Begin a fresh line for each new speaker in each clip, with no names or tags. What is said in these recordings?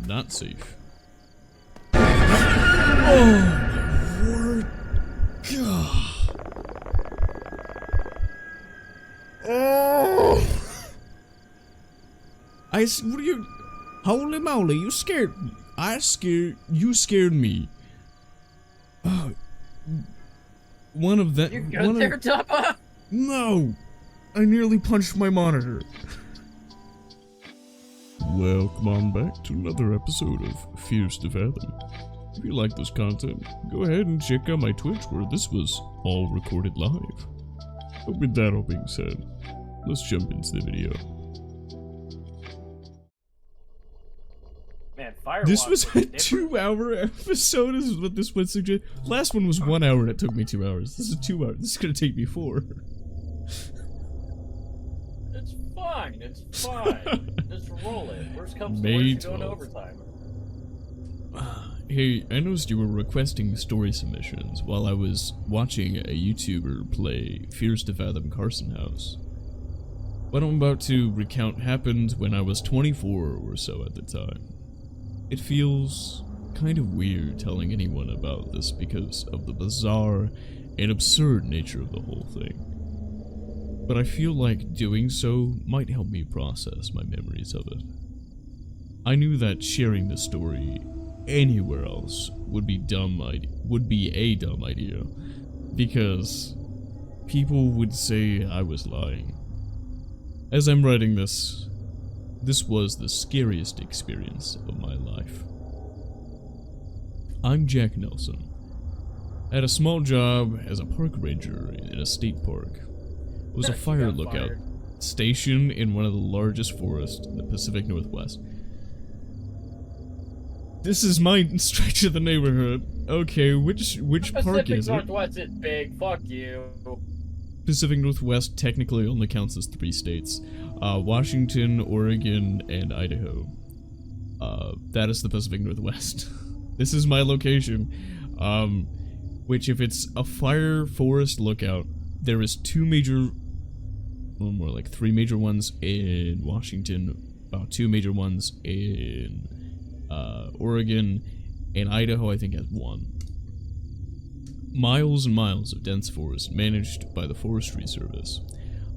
not safe. Oh my word. God. Oh. What are you? Holy moly, you scared me. You scared me. One of them.
You good there, Tuppa?
No! I nearly punched my monitor. Welcome on back to another episode of Fierce to Fathom. If you like this content, go ahead and check out my Twitch where this was all recorded live. But with that all being said, let's jump into the video.
Man, Firewalk.
This was a 2-hour episode, is what this one suggests. Last one was 1 hour and it took me 2 hours. This is 2 hours. This is gonna take me 4.
It's fine. It's fine. Just roll it. Worst comes to worst, you go into overtime.
Hey, I noticed you were requesting story submissions while I was watching a YouTuber play Fierce to Fathom Carson House. What I'm about to recount happened when I was 24 or so at the time. It feels kind of weird telling anyone about this because of the bizarre and absurd nature of the whole thing. But I feel like doing so might help me process my memories of it. I knew that sharing this story anywhere else would be a dumb idea, because people would say I was lying. As I'm writing this was the scariest experience of my life. I'm Jack Nelson. I had a small job as a park ranger in a state park. It was a fire lookout station in one of the largest forests in the Pacific Northwest. This is my stretch of the neighborhood. Okay, which park is it?
Pacific Northwest is big, fuck you.
Pacific Northwest technically only counts as 3 states. Washington, Oregon, and Idaho. That is the Pacific Northwest. This is my location. Which if it's a fire forest lookout, there is 2 major, well, more like 3 major ones in Washington, about 2 major ones in Oregon, and Idaho I think has 1. Miles and miles of dense forest managed by the Forestry Service.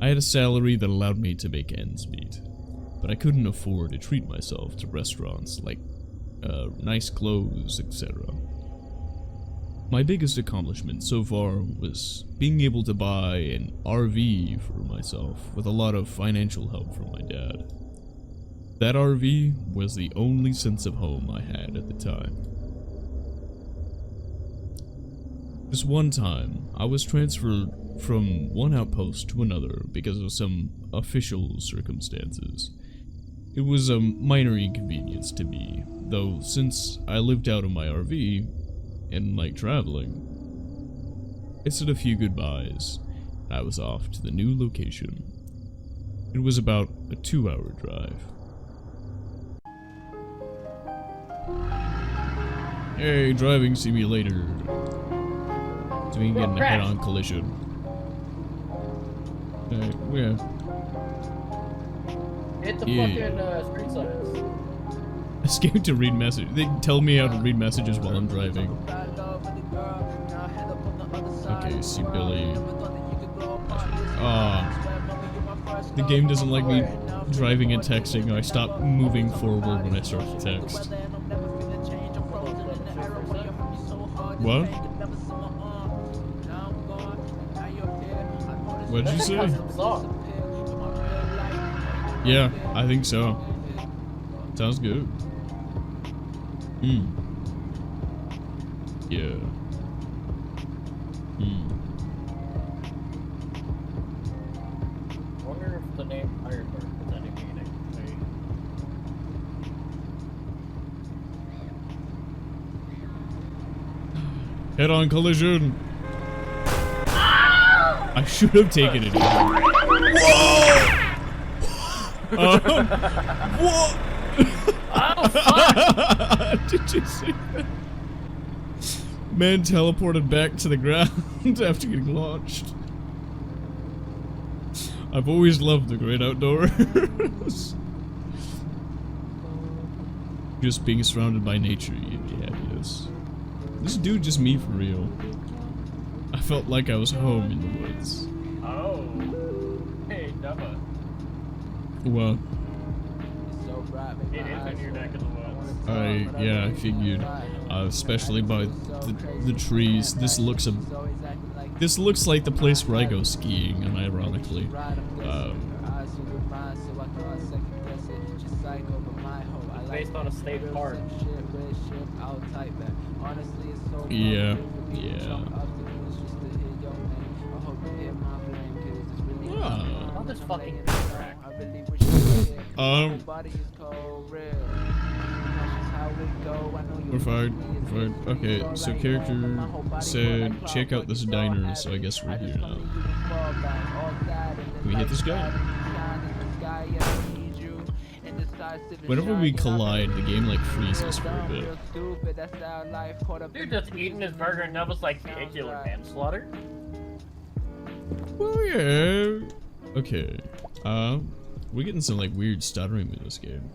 I had a salary that allowed me to make ends meet, but I couldn't afford to treat myself to restaurants like nice clothes, etc. My biggest accomplishment so far was being able to buy an RV for myself with a lot of financial help from my dad. That RV was the only sense of home I had at the time. This one time, I was transferred from one outpost to another because of some official circumstances. It was a minor inconvenience to me, though since I lived out of my RV and liked traveling, I said a few goodbyes, and I was off to the new location. It was about a 2-hour drive. Hey, driving simulator. So we can get in a head-on collision. Where?
Hit the fucking street signs.
Escape to read message. They tell me how to read messages while I'm driving. Okay, see Billy. The game doesn't like me driving and texting. I stop moving forward when I start to text. What? What did you say? Yeah, I think so. Sounds good. Yeah.
I wonder if the name Ironbark has any meaning.
Head-on collision. I should have taken it. Whoa! What?
Oh, fuck!
Did you see that? Man teleported back to the ground after getting launched. I've always loved the great outdoors. Just being surrounded by nature, you'd be happiness. This dude just me for real. I felt like I was home in the woods.
Oh. Hey, Dubba.
What?
It is in your neck of the woods.
Yeah, I figured. Especially by the trees. This looks like the place where I go skiing, unironically.
Based on a state park.
Yeah.
Oh, this fucking track.
We're fine. Okay, so character said check out this diner, so I guess we're here now. Can we hit this guy? Whenever we collide, the game like freezes for a bit.
Dude just eating his burger and Nubble's like vehicular manslaughter.
Well, yeah. Okay. We're getting some like weird stuttering in this game.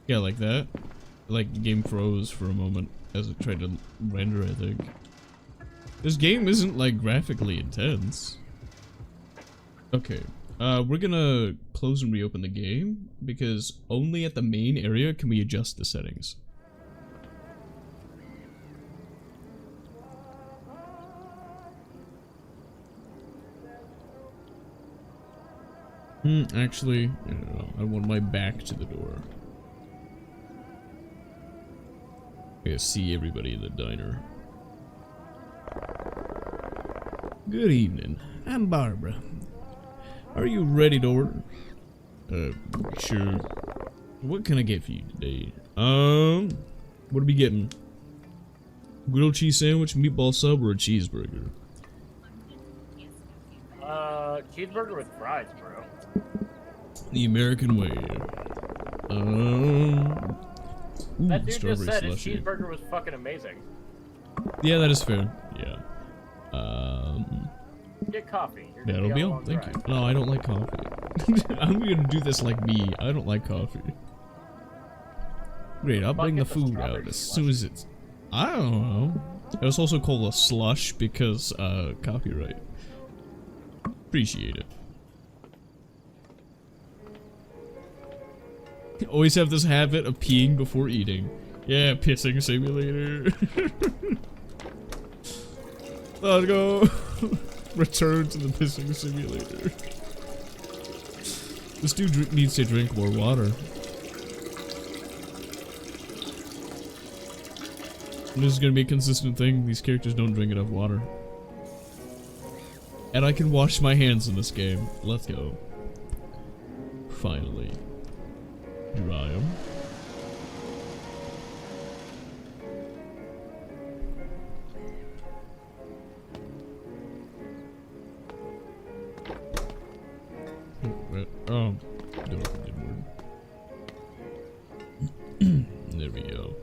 Yeah, like that. Like the game froze for a moment as it tried to render, I think. This game isn't like graphically intense. Okay. We're gonna close and reopen the game because only at the main area can we adjust the settings. Actually, no, I want my back to the door. I gotta see everybody in the diner. Good evening. I'm Barbara. Are you ready to order? Sure. What can I get for you today? What are we getting? Grilled cheese sandwich, meatball sub, or a cheeseburger?
Cheeseburger with fries, bro.
The American way. Ooh,
That dude just said his
slushy.
cheeseburger was fucking amazing.
Yeah, that is fair. Yeah.
Get coffee. You're
That'll be all. Thank you. No, I don't like coffee. I'm gonna do this like me. I don't like coffee. Great, I'll bring the food out as soon as it's... I don't know. It was also called a slush because, copyright. Appreciate it. Always have this habit of peeing before eating. Yeah, pissing simulator. Let's go. Return to the pissing simulator. This dude needs to drink more water. This is gonna be a consistent thing. These characters don't drink enough water. And I can wash my hands in this game. Let's go. Finally. Dry 'em. Oh, didn't work. There we go.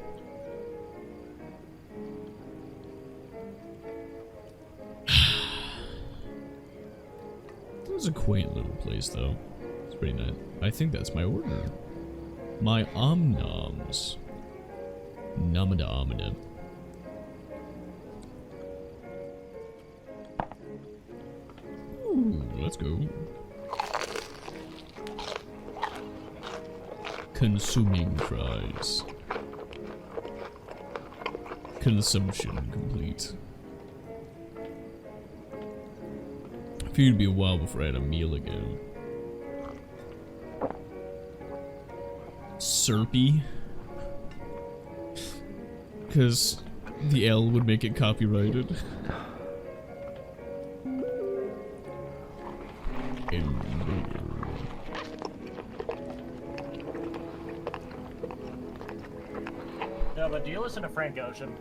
It was a quaint little place, though. It's pretty nice. I think that's my order. My omnoms. Namada omina. Ooh, let's go. Consuming fries. Consumption complete. I figured it'd be a while before I had a meal again. Syrpy. Because the L would make it copyrighted.
No, but do you listen to Frank Ocean?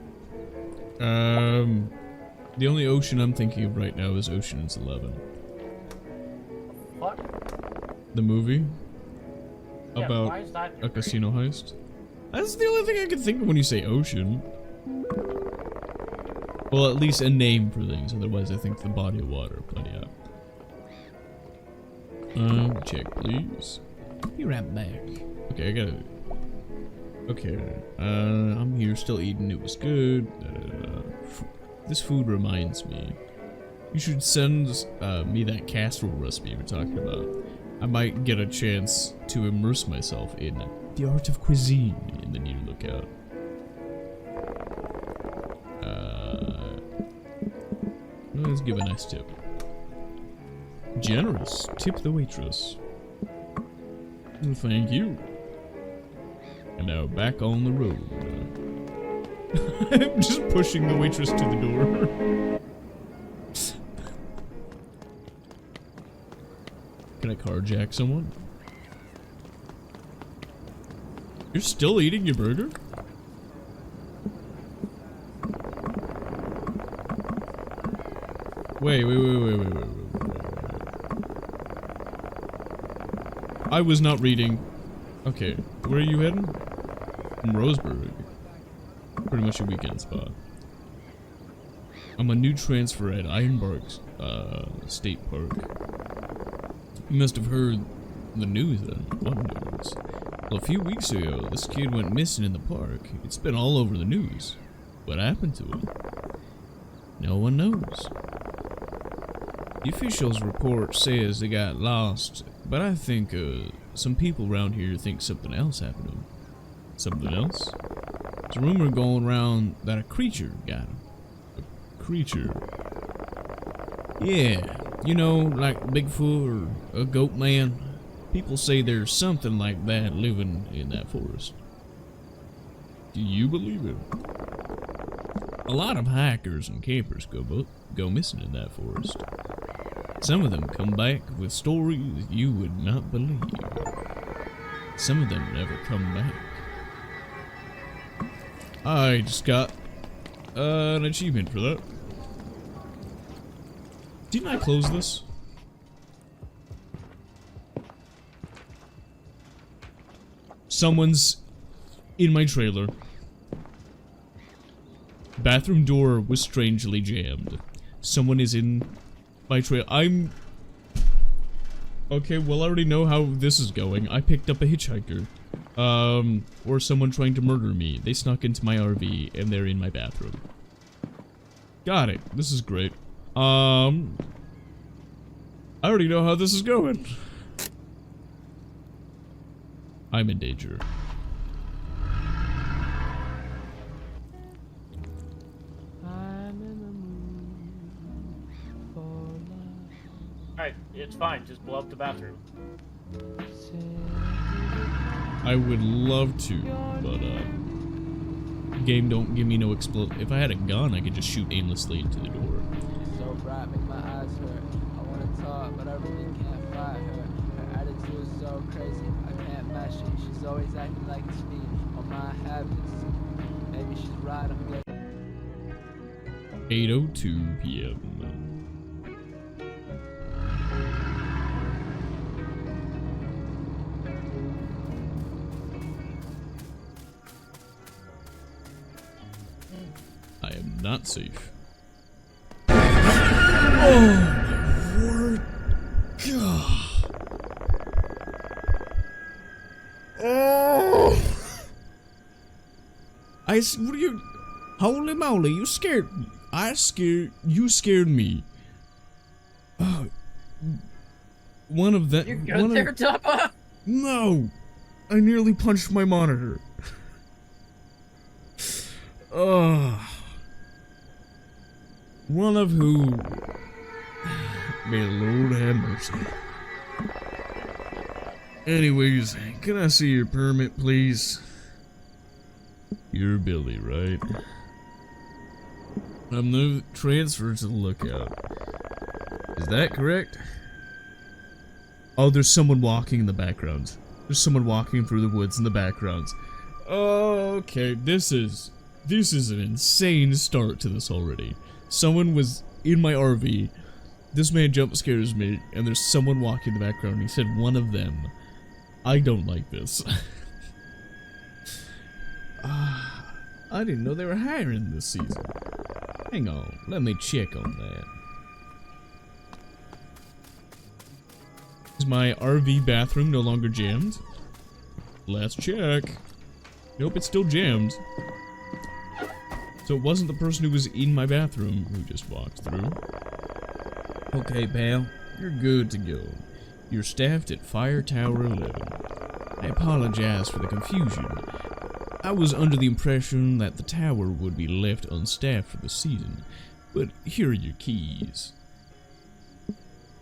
The only Ocean I'm thinking of right now is Ocean's 11.
What?
The movie?
Yeah,
About
why is that
a casino heist? That's the only thing I can think of when you say Ocean. Well, at least a name for things, otherwise I think the body of water, but yeah. Check, please. Be right back. Okay, I gotta... Okay, I'm here still eating, it was good. This food reminds me. You should send me that casserole recipe you were talking about. I might get a chance to immerse myself in the art of cuisine in the near lookout. Let's give a nice tip. Generous. Tip the waitress. Well, thank you. And now back on the road. I'm just pushing the waitress to the door. Can I carjack someone? You're still eating your burger? Wait. I was not reading. Okay, where are you heading? From Roseburg. Pretty much a weekend spot. I'm a new transfer at Ironbark State Park. You must have heard the news then. What news? Well, a few weeks ago, this kid went missing in the park. It's been all over the news. What happened to him? No one knows. The officials' report says they got lost, but I think some people around here think something else happened to him. Something else? There's a rumor going around that a creature got him. A creature? Yeah, you know, like Bigfoot or a goat man. People say there's something like that living in that forest. Do you believe it? A lot of hikers and campers go missing in that forest. Some of them come back with stories you would not believe. Some of them never come back. I just got an achievement for that. Didn't I close this? Someone's in my trailer. Bathroom door was strangely jammed. Someone is in my trailer. Okay, well I already know how this is going. I picked up a hitchhiker. Or someone trying to murder me. They snuck into my RV and they're in my bathroom. Got it. This is great. I already know how this is going. I'm in danger.
Alright, it's fine. Just blow up the bathroom.
I would love to, but game don't give me no explode. If I had a gun, I could just shoot aimlessly into the door.
So bright, make my eyes hurt. I wanna talk, but I really can't fight her. Her attitude is so crazy, I can't match it. She's always acting like it's me, on my habits. Maybe she's right, I'm getting
8:02 p.m. I am not safe. Oh my word! God. Oh! What are you? Holy moly! You scared me. You scared me. One of them.
You're good there, Tuppa?
No! I nearly punched my monitor. One of who? May the Lord have mercy. Anyways, can I see your permit, please? You're Billy, right? I'm the transfer to the lookout. Is that correct? Oh, there's someone walking in the background. There's someone walking through the woods in the background. Okay, this is an insane start to this already. Someone was in my RV. This man jump scares me, and there's someone walking in the background. He said one of them. I don't like this. I didn't know they were hiring this season. Hang on, let me check on that. Is my RV bathroom no longer jammed? Let's check. Nope, it's still jammed. So it wasn't the person who was in my bathroom who just walked through. Okay, pal, you're good to go. You're staffed at Fire Tower 11. I apologize for the confusion. I was under the impression that the tower would be left unstaffed for the season, but here are your keys.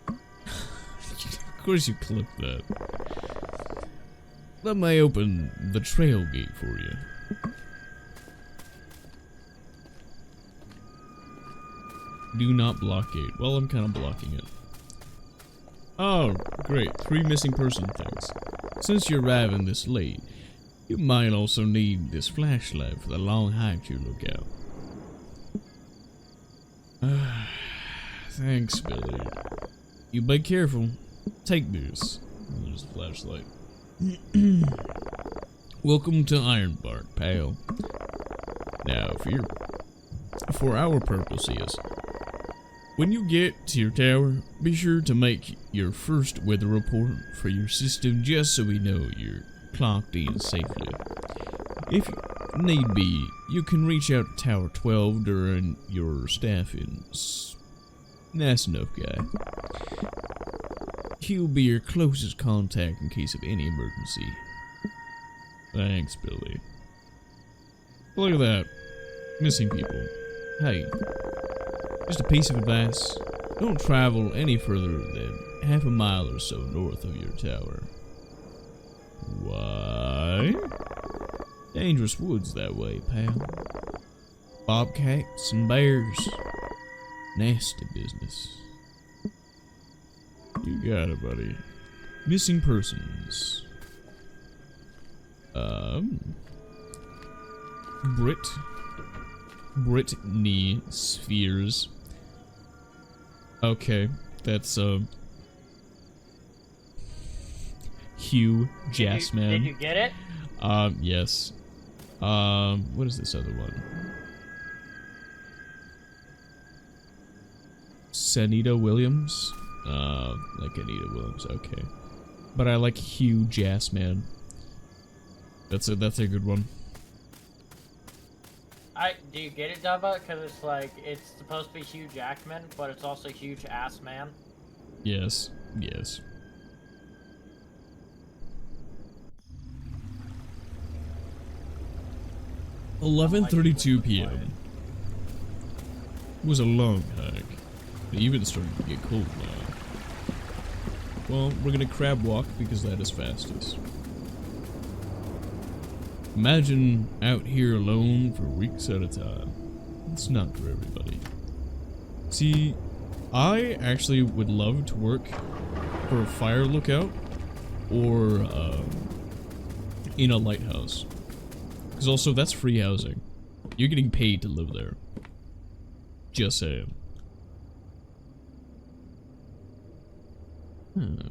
Of course you clipped that. Let me open the trail gate for you. Do not block gate. Well, I'm kind of blocking it. Oh, great. 3 missing person things. Since you're arriving this late, you might also need this flashlight for the long hike you look out. Thanks, Billy. You be careful. Take this. There's a flashlight. Welcome to Ironbark, pal. Now, for our purposes, when you get to your tower, be sure to make your first weather report for your system just so we know you're clocked in safely. If need be, you can reach out to Tower 12 during your staffing. Nice enough, guy. He'll be your closest contact in case of any emergency. Thanks, Billy. Look at that. Missing people. Hey. Just a piece of advice. Don't travel any further than half a mile or so north of your tower. Why? Dangerous woods that way, pal. Bobcats and bears. Nasty business. You got it, buddy. Missing persons. Brittany Spheres. Okay, that's Hugh Jassman.
Did you get it?
Yes. What is this other one? Sanita Williams? Like Anita Williams, okay. But I like Hugh Jassman. That's a good one.
Do you get it, Dubba? Because it's like, it's supposed to be Hugh Jackman, but it's also Huge Ass Man.
Yes, yes. $11:32 p.m. It was a long hike. It even started to get cold now. Well, we're gonna crab walk because that is fastest. Imagine out here alone for weeks at a time. It's not for everybody. See, I actually would love to work for a fire lookout or in a lighthouse. Because also, that's free housing. You're getting paid to live there. Just saying.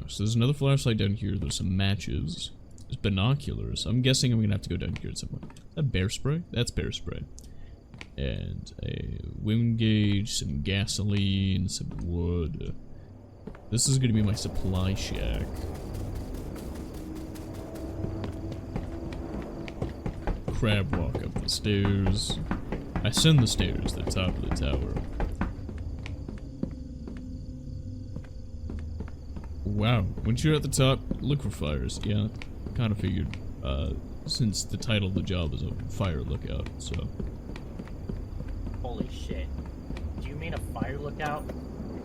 So there's another flashlight down here. There's some matches. There's binoculars. I'm guessing I'm gonna have to go down here at some point. Is that bear spray? That's bear spray. And a wind gauge, some gasoline, some wood. This is gonna be my supply shack. Crab walk up the stairs. I send the stairs to the top of the tower. Wow, once you're at the top, look for fires. Yeah, kind of figured, since the title of the job is a fire lookout, so.
Holy shit. Do you mean a fire lookout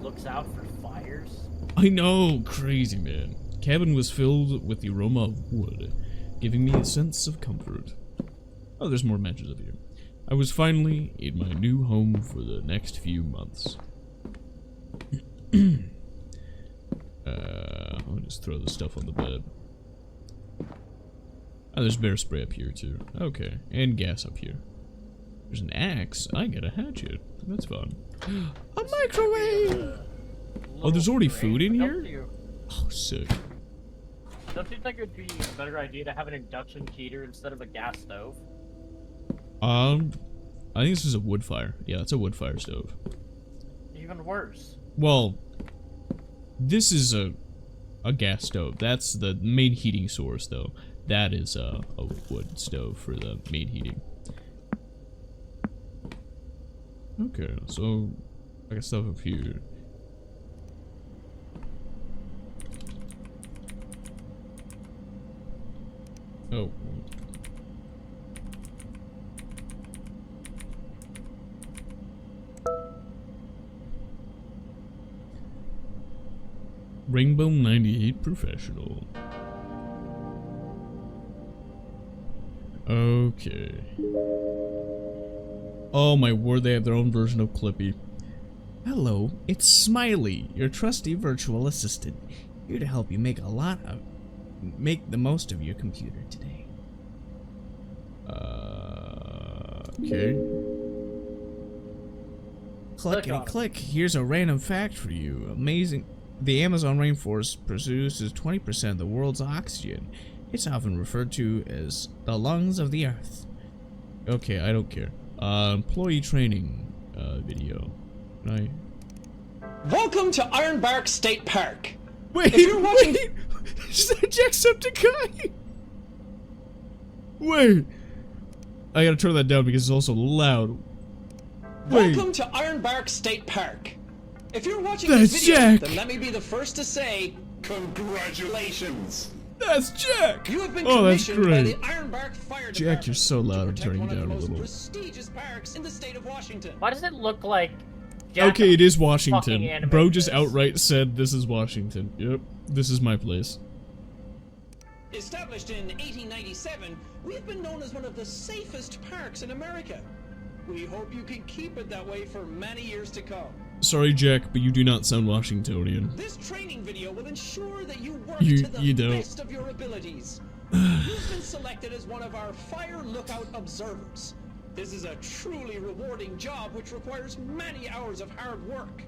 looks out for fires?
I know, crazy man. Cabin was filled with the aroma of wood, giving me a sense of comfort. Oh, there's more matches up here. I was finally in my new home for the next few months. I'll just throw the stuff on the bed. Oh, there's bear spray up here too. Okay, and gas up here. There's an axe. I got a hatchet. That's fun. A microwave! Oh, there's already food in here? Oh, sick.
Don't you think it would be a better idea to have an induction heater instead of a gas stove?
I think this is a wood fire. Yeah, it's a wood fire stove.
Even worse.
Well, this is a gas stove. That's the main heating source, though. That is a wood stove for the main heating. Okay, so I got stuff up here. Oh. Rainbow 98 Professional. Okay. Oh my word, they have their own version of Clippy.
Hello, it's Smiley, your trusty virtual assistant, here to help you make the most of your computer today.
Okay.
Click and click. Here's a random fact for you. Amazing. The Amazon rainforest produces 20% of the world's oxygen. It's often referred to as the lungs of the earth.
Okay, I don't care. Employee training video. Can
Welcome to Ironbark State Park.
Wait,
If you're watching-
wait! Is that Jacksepticeye? Wait! I gotta turn that down because it's also loud. Wait.
Welcome to Ironbark State Park. If you're watching
That's
this video,
Jack.
then let me be the first to say, congratulations.
That's Jack!
You have been
Oh, that's
commissioned by the
great.
Ironbark Fire Department.
Jack, you're so loud,
to
I'm
protect
turning
one of
down
the
a
most
little.
prestigious parks in the state of Washington.
Why does it look like Jack
Okay, it is
fucking
Washington.
animated
Bro just
this?
outright said this is Washington. Yep, this is my place.
Established in 1897, we've been known as one of the safest parks in America. We hope you can keep it that way for many years to come.
Sorry, Jack, but you do not sound Washingtonian.
This training video will ensure that you work
You-
to the
you don't.
best of your abilities. You've been selected as one of our fire lookout observers. This is a truly rewarding job which requires many hours of hard work.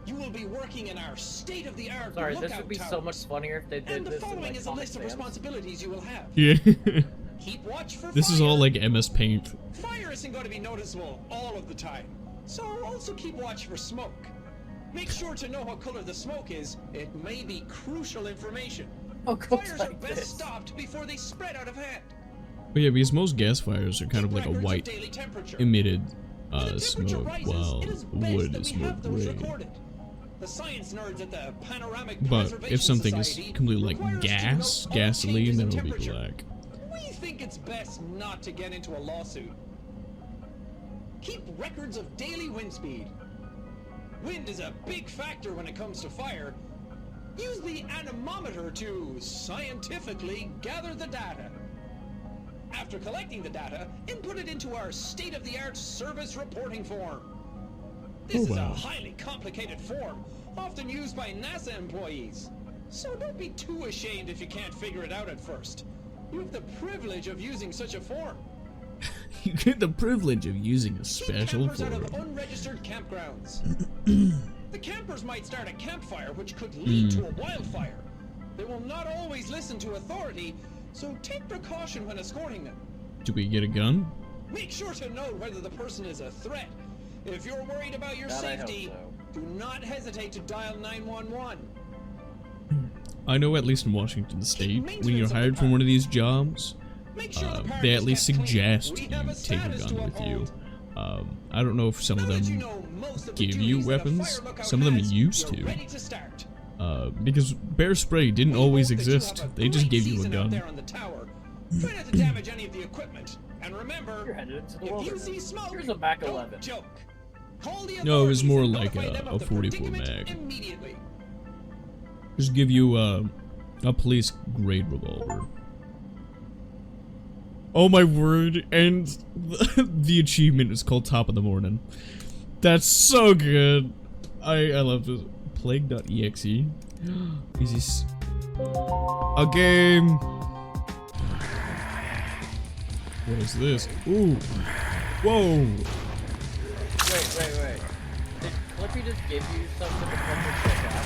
You will be working in our state-of-the-art
Sorry,
lookout
this would be so
towers.
much funnier if they did
And the
this in
following
like
is a
Comic
list of
Sans.
responsibilities you will have.
Yeah.
Keep watch for
This is
fire.
all like MS Paint.
Fire isn't going to be noticeable all of the time, so also keep watch for smoke. Make sure to know what color the smoke is. It may be crucial information.
Oh, God,
Fires are
like
best
this.
stopped before they spread out of hand.
But yeah, because most gas fires are kind of like a
Records of
white
daily temperature.
emitted
When the temperature
smoke,
rises,
while
it is best
wood
that
is
we
more
have those
gray.
recorded. The science nerds at the Panoramic
But
Preservation
if something is
Society
completely like
require us to
gas,
note all
gasoline,
changes
then
in
it'll be
temperature.
black.
We think it's best not to get into a lawsuit. Keep records of daily wind speed. Wind is a big factor when it comes to fire. Use the anemometer to scientifically gather the data. After collecting the data, input it into our state-of-the-art service reporting form. This is
wow.
a highly complicated form, often used by NASA employees. So don't be too ashamed if you can't figure it out at first. You have the privilege of using such a form.
You get the privilege of using a
Keep
special
campers out of
form.
unregistered campgrounds. The campers might start a campfire which could lead to a wildfire. They will not always listen to authority, so take precaution when escorting them.
Do we get a gun?
Make sure to note whether the person is a threat. If you're worried about your
God, I hope
safety,
so.
do not hesitate to dial 911.
I know at least in Washington State, when
maintenance
you're
of the
hired for one of these jobs,
Make sure the park
they
is
at least
kept clean.
suggest
We
you
have a
take a
status
gun
to
with you.
uphold.
I don't know if some of
Now that
them
you know most of the
give you
duties that a
weapons.
fire lookout
Some of them
has,
used
you're
to.
ready to start.
Because bear spray didn't
We
always
hope that you
exist.
have a
They just
great
gave you a
season out
gun.
there on the tower. Try not to damage any of the equipment. And
You're
remember,
headed into the
if you
wilderness.
see smoke,
Here's a back
don't
11.
joke. Call the
No, it was
authorities
more
and
like
notify
a
them of the
44
predicament
mag.
immediately.
Just give you a police grade revolver. Oh my word! And the achievement is called Top of the Morning. That's so good. I love this. Plague.exe. Is this a game? What is this? Ooh. Whoa.
Wait. Did Clippy just give you something to fucking check out?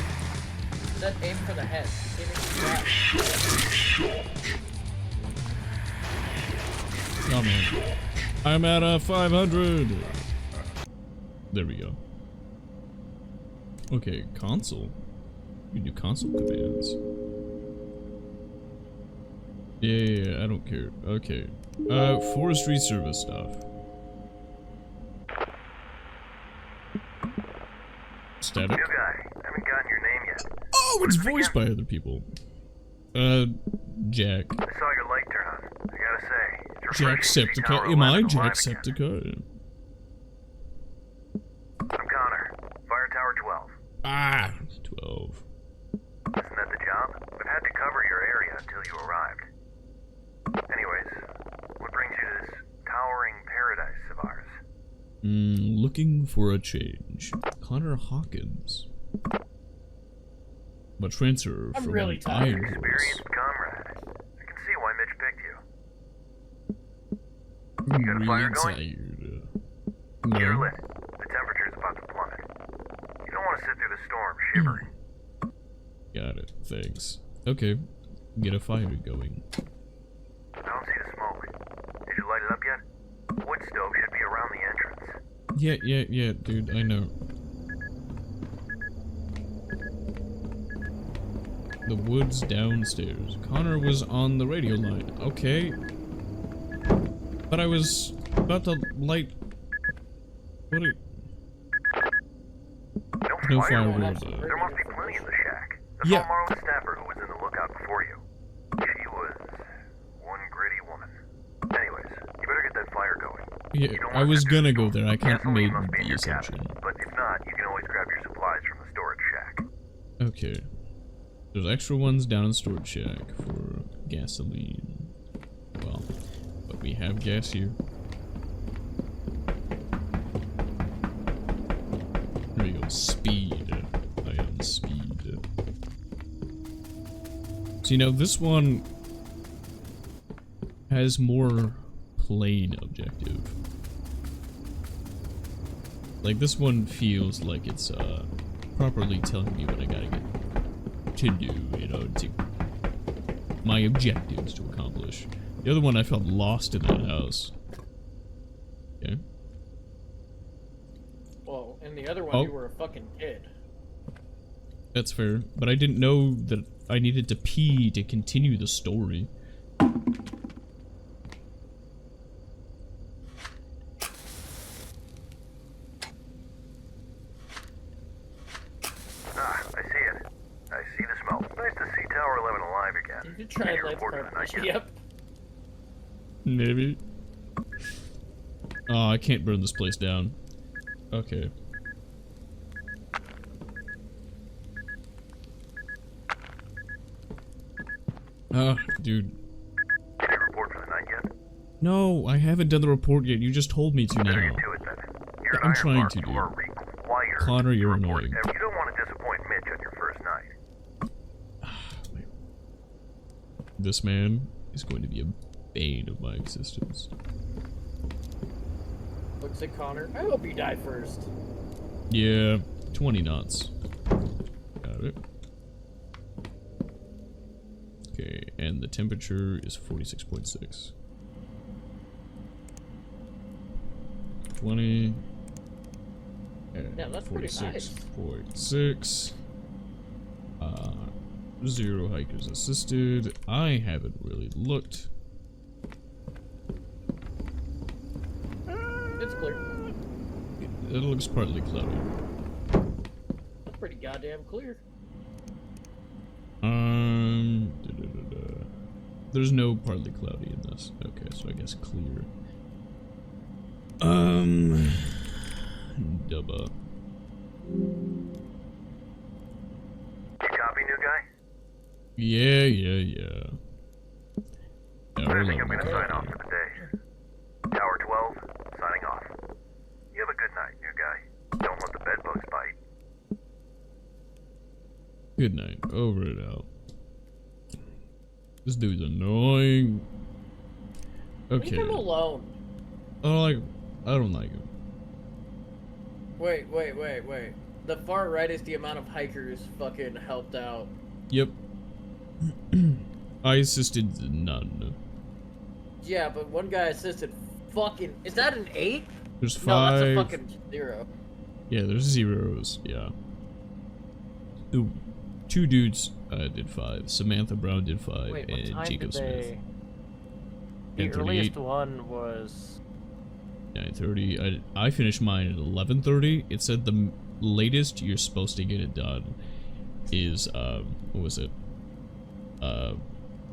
It said aim for the head. You can't even do that.
Oh man. I'm at a 500. There we go. Okay, console. You can do console commands. Yeah, I don't care. Okay. Forestry service stuff. Static.
New guy. Haven't gotten your name yet.
Oh, it's voiced by other people. Jack.
I saw your light turn on. I gotta say, it's refreshing to see Tower
Jacksepticeye. Am I
11 alive again.
Jacksepticeye?
I'm Connor. Fire Tower 12.
Ah, 12.
Isn't that the job? We've had to cover your area until you arrived. Anyways, what brings you to this towering paradise of ours?
Looking for a change. Connor Hawkins. A transfer
I'm
from
really tired.
Ironbark.
Experienced comrade. I can see why Mitch picked you. You got a fire going?
Tired.
Get her
No.
lit. The temperature's about to plummet. You don't want to sit through the storm shivering.
Got it. Thanks. Okay. Get a fire going.
I don't see the smoke. Did you light it up yet? Wood stove should be around the entrance.
Yeah, dude, I know. The woods downstairs. Connor was on the radio line. Okay. But I was about to light... What are... No firewood.
There must be plenty in the shack. I
Yeah.
saw Marlon Snapper who was in the lookout before you. She was one gritty woman. Anyways, you better get that fire going.
Yeah,
You don't
I
want
was
to do
gonna
the
go
storm.
there. I can't
Gasoline
make
must be in
the
your
assumption.
cabin, but if not, you can always grab your supplies from the storage shack.
Okay. There's extra ones down in storage shack for gasoline. Well, but we have gas here. There we go. Speed. I am speed. So, you know, this one has more plain objective. Like, this one feels like it's, properly telling me what I gotta get to do, you know, to my objectives to accomplish. The other one, I felt lost in that house. Okay.
Well, in the other one,
Oh.
you were a fucking kid.
That's fair, but I didn't know that I needed to pee to continue the story.
Ah, I see it. I see the smell. Nice to see Tower 11 alive again.
You could try
Did
and
you
light
report for the night
the
yet?
Yep.
Maybe. Oh, I can't burn this place down. Okay. Dude.
Did you report for the night yet?
No, I haven't done the report yet. You just told me to
Better
now.
get to it then. You're an
I'm trying
Ironbark.
to,
You
dude.
are required
Connor, you're
to report.
annoying.
You don't want to disappoint Mitch on your first night.
This man is going to be a bane of my existence.
Looks at Connor. I hope you die first.
Yeah, 20 knots. Got it. Okay, and the temperature is 46.6. 20. And
Yeah, that's pretty nice.
46.6. 0 hikers assisted. I haven't really looked.
It's clear.
It looks partly cloudy.
That's pretty goddamn clear.
There's no partly cloudy in this. Okay, so I guess clear. Dubba.
You copy, new guy?
Yeah.
I think I'm gonna sign off for the day. Tower 12, signing off. You have a good night, new guy. Don't let the bedbugs bite.
Good night. Over it out. This dude's annoying. Okay.
Leave him alone.
I don't like him.
Wait. The far right is the amount of hikers fucking helped out.
Yep. I assisted none.
Yeah, but one guy assisted fucking... Is that an 8?
There's
No,
5.
that's a fucking 0.
Yeah, there's zeros. Yeah. The 2 dudes did 5. Samantha Brown did 5,
Wait, what
and
time
Jacob
did
Smith.
they... The
10:38.
earliest one was...
9:30. I finished mine at 11:30. It said the latest you're supposed to get it done is what was it?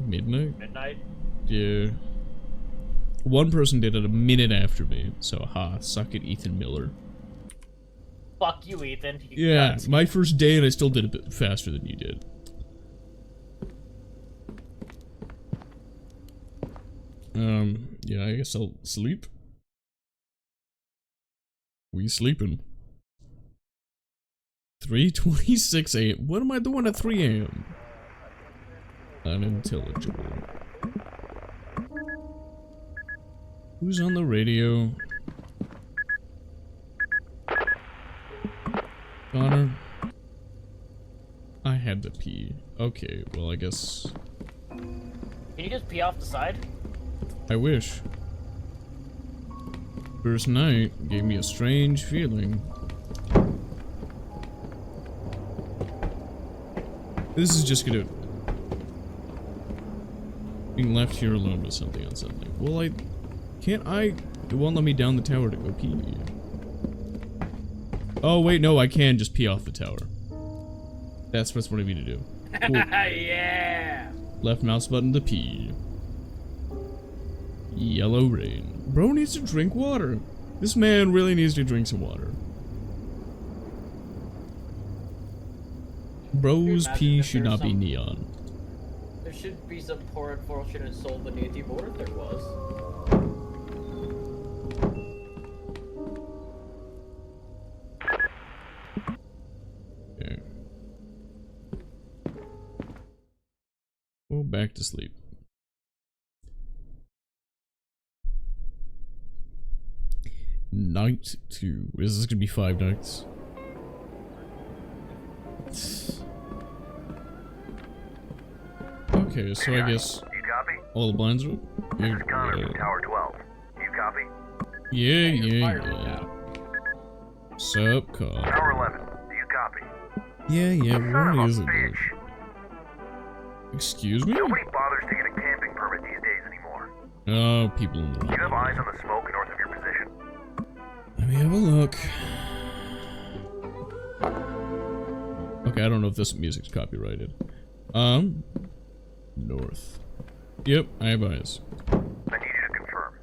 Midnight?
Midnight?
Yeah. One person did it a minute after me, so suck it, Ethan Miller.
Fuck you, Ethan. You
Yeah,
guts.
my first day and I still did it a bit faster than you did. Yeah, I guess I'll sleep. We sleeping. 3:26 a.m. What am I doing at 3 a.m.? Unintelligible. Who's on the radio? Connor? I had to pee. Okay, well I guess...
Can you just pee off the side?
I wish. First night gave me a strange feeling. This is just gonna... Being left here alone with something on something. Well, Can't I... It won't let me down the tower to go pee. Oh, wait, no, I can just pee off the tower. That's what's wanted me to do. Cool.
Yeah!
Left mouse button to pee. Yellow rain. Bro needs to drink water. This man really needs to drink some water. Bro's
imagine
pee
if
should
there's
not be
some-
neon.
There should be some poor unfortunate soul beneath you, but what if there was?
Okay. Go back to sleep. Night 2. Is this gonna be 5 nights? Okay, so I guess
You copy?
all the blinds are up.
This is Connor from Tower 12. You copy?
Yeah. Sup, Connor?
Tower 11. Do you copy?
Yeah,
Son
where
of
is
a
it, dude?
bitch.
Excuse me?
Nobody bothers to get a camping permit these days anymore.
Oh, people in the
Do you have
wrong.
eyes on the smoke north of your position?
Let me have a look. Okay, I don't know if this music's copyrighted. North. Yep, I have eyes.
I need you to confirm.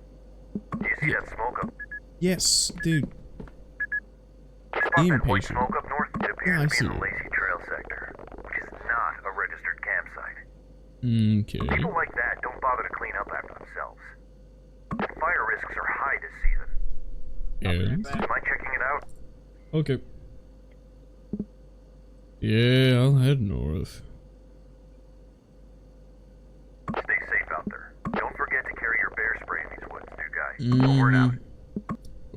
Do you see that smoke up?
Yes, dude.
You spot that white
Impatient.
smoke up north? It
Yeah, I
appears to
see
be in
it.
the Lacey Trail sector, which is not a registered campsite.
Okay.
People like that don't bother to clean up after themselves. And fire risks are high this season.
And?
Mind checking it out?
Okay. Yeah, I'll head north.
Stay safe out there. Don't forget to carry your bear spray in these woods, new guy. Over and out.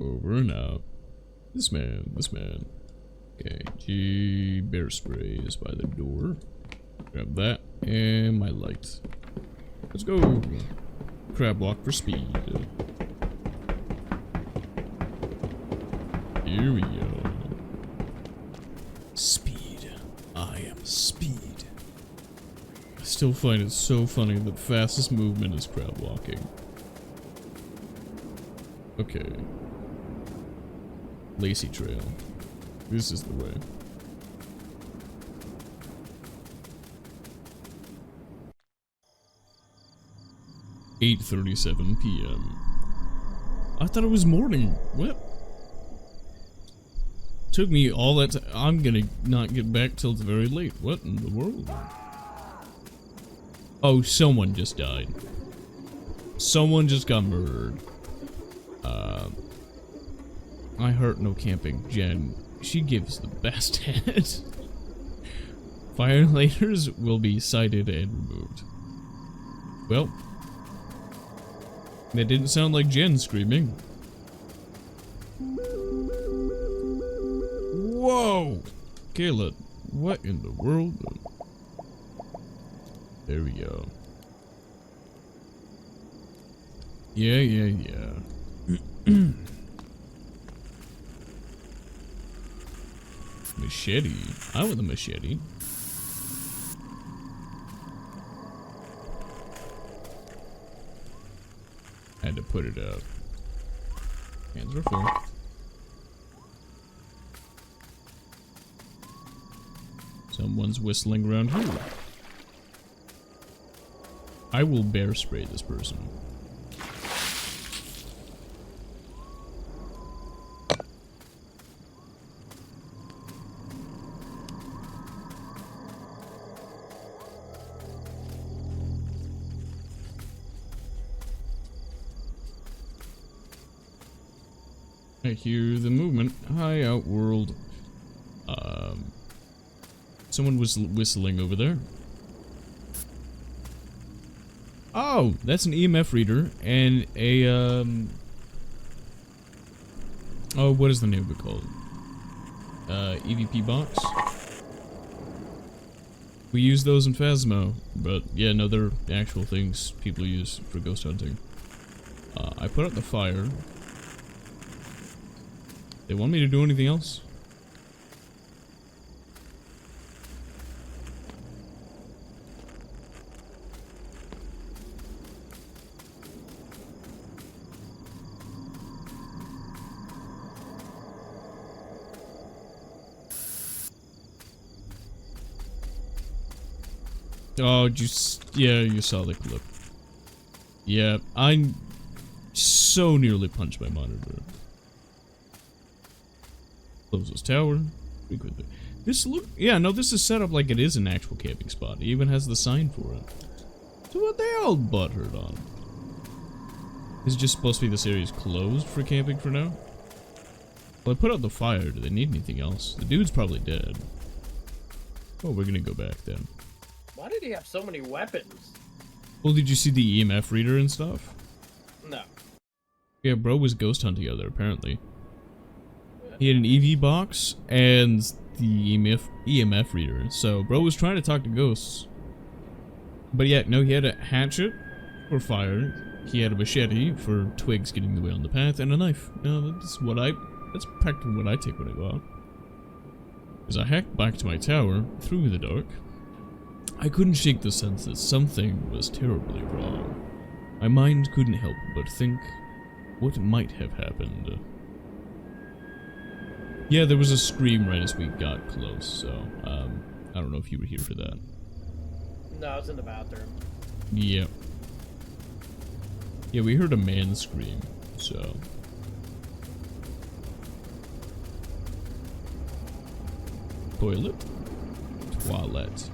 Over and out. This man. Okay, G bear spray is by the door. Grab that and my light. Let's go. Crab walk for speed. Here we go. Speed. I am speed. I still find it so funny that fastest movement is crab walking. Okay. Lacey Trail. This is the way. "8:37 p.m. I thought it was morning. What? Took me all that time. I'm gonna not get back till it's very late. What in the world? Oh, someone just died. Someone just got murdered. I heart no camping. Jen, she gives the best head. Violators will be cited and removed. Well, that didn't sound like Jen screaming. Whoa! Kayla, what in the world? There we go. Yeah. Machete. I want a machete. Had to put it up. Hands are full. Someone's whistling around here. I will bear spray this person. I hear the movement. Hi, Outworld. Someone was whistling over there. Oh, that's an EMF reader and a, oh, what is the name of it called? EVP box? We use those in Phasmo, but yeah, no, they're actual things people use for ghost hunting. I put out the fire. They want me to do anything else? Oh, yeah, you saw the clip. Yeah, I so nearly punched my monitor. Close this tower. This this is set up like it is an actual camping spot. It even has the sign for it. So what they all butthurt on? Is it just supposed to be this area's closed for camping for now? Well, I put out the fire. Do they need anything else? The dude's probably dead. Oh, we're gonna go back then.
Why did he have so many weapons?
Well, did you see the EMF reader and stuff?
No.
Yeah, bro was ghost hunting out there, apparently. He had an EV box and the EMF reader, so bro was trying to talk to ghosts. But yeah, no, he had a hatchet for fire, he had a machete for twigs getting in the way on the path, and a knife. That's practically what I take when I go out. As I hacked back to my tower, through the dark, I couldn't shake the sense that something was terribly wrong. My mind couldn't help but think what might have happened. Yeah, there was a scream right as we got close, so, I don't know if you were here for that.
No, I was in the bathroom.
Yeah. Yeah, we heard a man scream, so. Toilet. Toilet.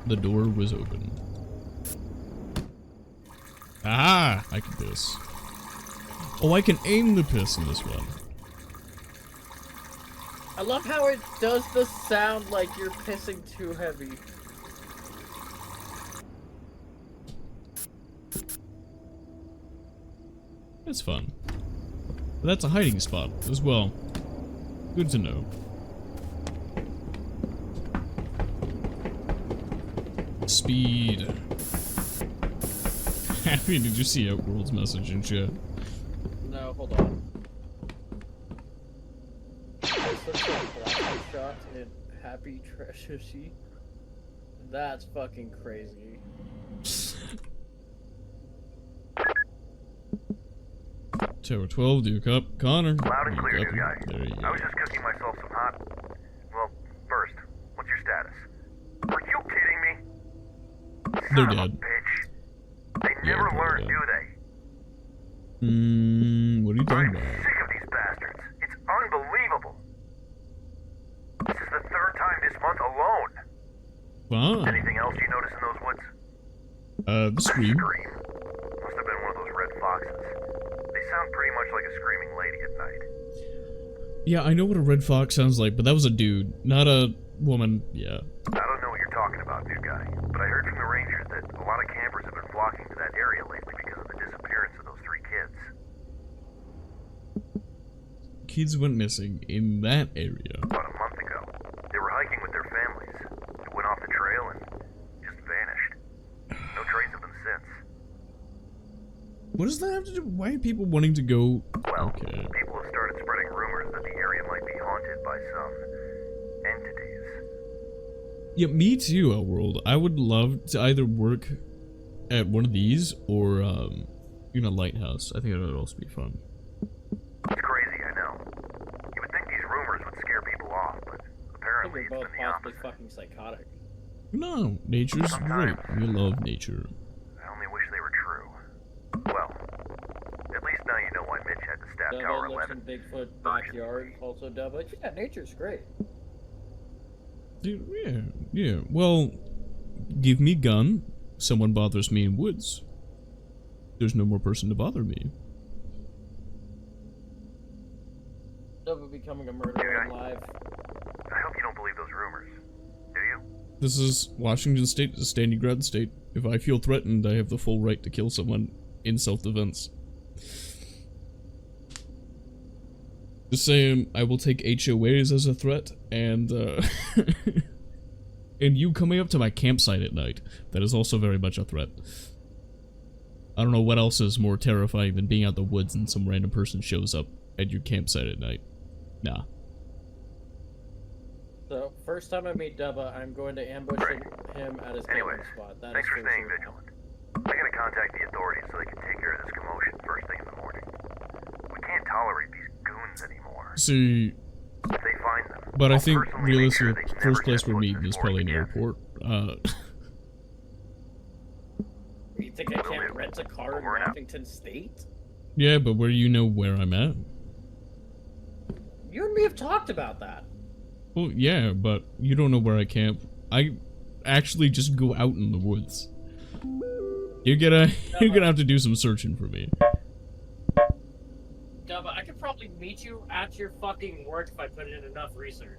The door was open. Ah! I can piss. Oh, I can aim the piss in this one.
I love how it does the sound like you're pissing too heavy.
That's fun. But that's a hiding spot as well. Good to know. Speed. Happy, did you see Outworld's message in chat?
No, hold on. Shot in Happy Treasure Sheet. That's fucking crazy.
Tower 12, Duke up. Connor.
Loud and clear, new guy.
There you go.
I was just cooking myself some hot... Well, first, what's your status? Are you kidding me?
They're
Son of a
dead.
bitch. They
Yeah,
never
they're
learn,
dead.
do they?
What are you talking
I'm
about?
sick of these bastards. It's unbelievable. This is the third time this month alone.
Fine.
Anything else you notice in those woods?
The scream.
Scream. Must have been one of those red foxes. They sound pretty much like a screaming lady at night.
Yeah, I know what a red fox sounds like, but that was a dude, not a woman. Yeah.
I don't know what you're talking about, new guy, but I heard from the rangers that a lot of campers have been flocking to that area lately because of the disappearance of those 3 kids.
Kids went missing in that area.
About a month ago, they were hiking with their families. They went off the trail and just vanished. No trace of them since.
What does that have to do? Why are people wanting to go?
Well,
Okay.
people have started spreading rumors that the area might be haunted by some entities.
Yeah, me too, Outworld. I would love to either work at one of these or, in a lighthouse. I think that would also be fun.
It's crazy, I know. You would think these rumors would scare people off, but
I think
apparently
we're
it's
both
been the
possibly
opposite.
fucking psychotic.
No, nature's great.
Sometimes.
We love nature.
I only wish they were true. Well, at least now you know why Mitch had to stab Tower
Dubba lives in
11.
Bigfoot backyard. Also, Dubba. Yeah, nature's great.
Dude, yeah. Well, give me gun. Someone bothers me in woods. There's no more person to bother me.
Dubba becoming a murderer in live.
I hope you don't believe those rumors. Do you?
This is Washington State, a standing ground state. If I feel threatened, I have the full right to kill someone in self-defense. Just saying, I will take HOAs as a threat, and, and you coming up to my campsite at night, that is also very much a threat. I don't know what else is more terrifying than being out in the woods and some random person shows up at your campsite at night. Nah.
So, first time I meet Dubba, I'm going to ambush him at his
Anyways,
camping spot. That
thanks
is
for
for
staying
sure.
vigilant. I gotta contact the authorities so they can take care of this commotion first thing in the morning. We can't tolerate these goons anymore.
See,
If they find them,
but I
I'll
think
personally make sure
realistically,
they
first
never
place
set
we're
foot in
meeting
this
is probably an
forest again.
airport.
You think I
Will
can't
do.
rent a car in
Over and out.
Washington State?
Yeah, but where do you know where I'm at?
You and me have talked about that.
Well, yeah, but you don't know where I camp. I actually just go out in the woods. You're gonna have to do some searching for me.
Dubba, I could probably meet you at your fucking work if I put in enough research.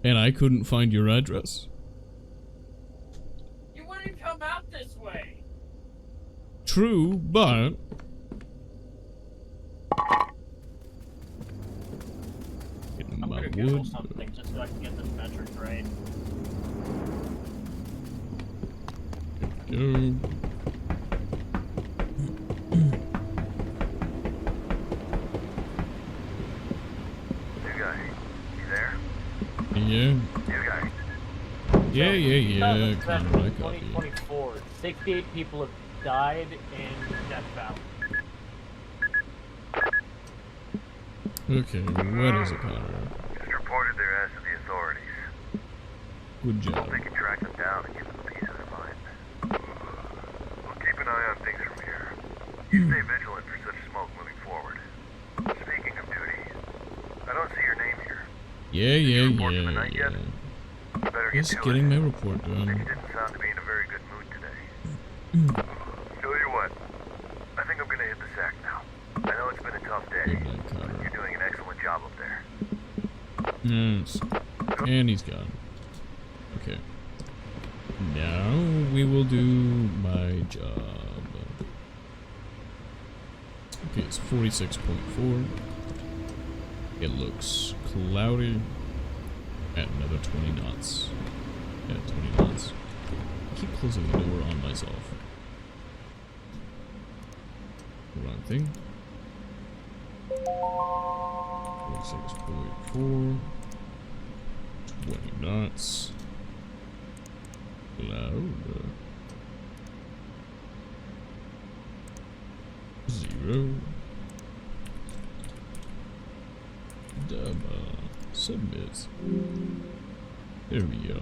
And I couldn't find your address.
You wouldn't come out this way.
True, but getting
I'm
my
gonna Google
wood.
something just so I can get this metric right.
Go.
New guy, you there?
Yeah.
New guy.
Yeah. Connor, I copy.
2024. 68 people have died in Death Valley.
Okay, what is it, Connor?
Just reported their ass to the authorities.
Good job.
Hope they can track them down and give them a piece of their mind. We'll keep an eye on things from here. You stay vigilant for such smoke moving forward. Speaking of duty, I don't see your name here.
Yeah.
You better get
Just
to
getting
it.
my report
You
done.
didn't sound to be in a very good mood today. Tell you what, I think I'm gonna hit the sack now. I know it's been a tough day.
Good night, Connor.
You're doing an excellent job up there.
Yes. And he's gone. Okay. Now we will do my job. Okay, it's 46.4. It looks cloudy. At another 20 knots. At 20 knots. I keep closing the door on myself. Wrong thing. 46.4. 20 knots. Cloud. 0. Submit. There we go.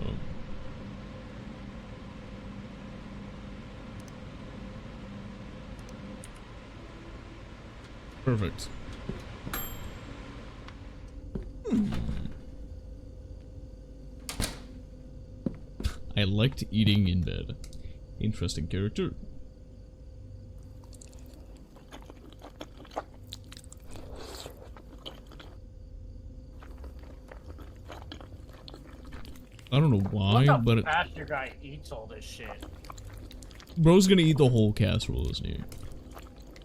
Perfect. I liked eating in bed. Interesting character. I don't know why,
Look how
but
fast your guy eats all this shit.
bro's gonna eat the whole casserole, isn't he?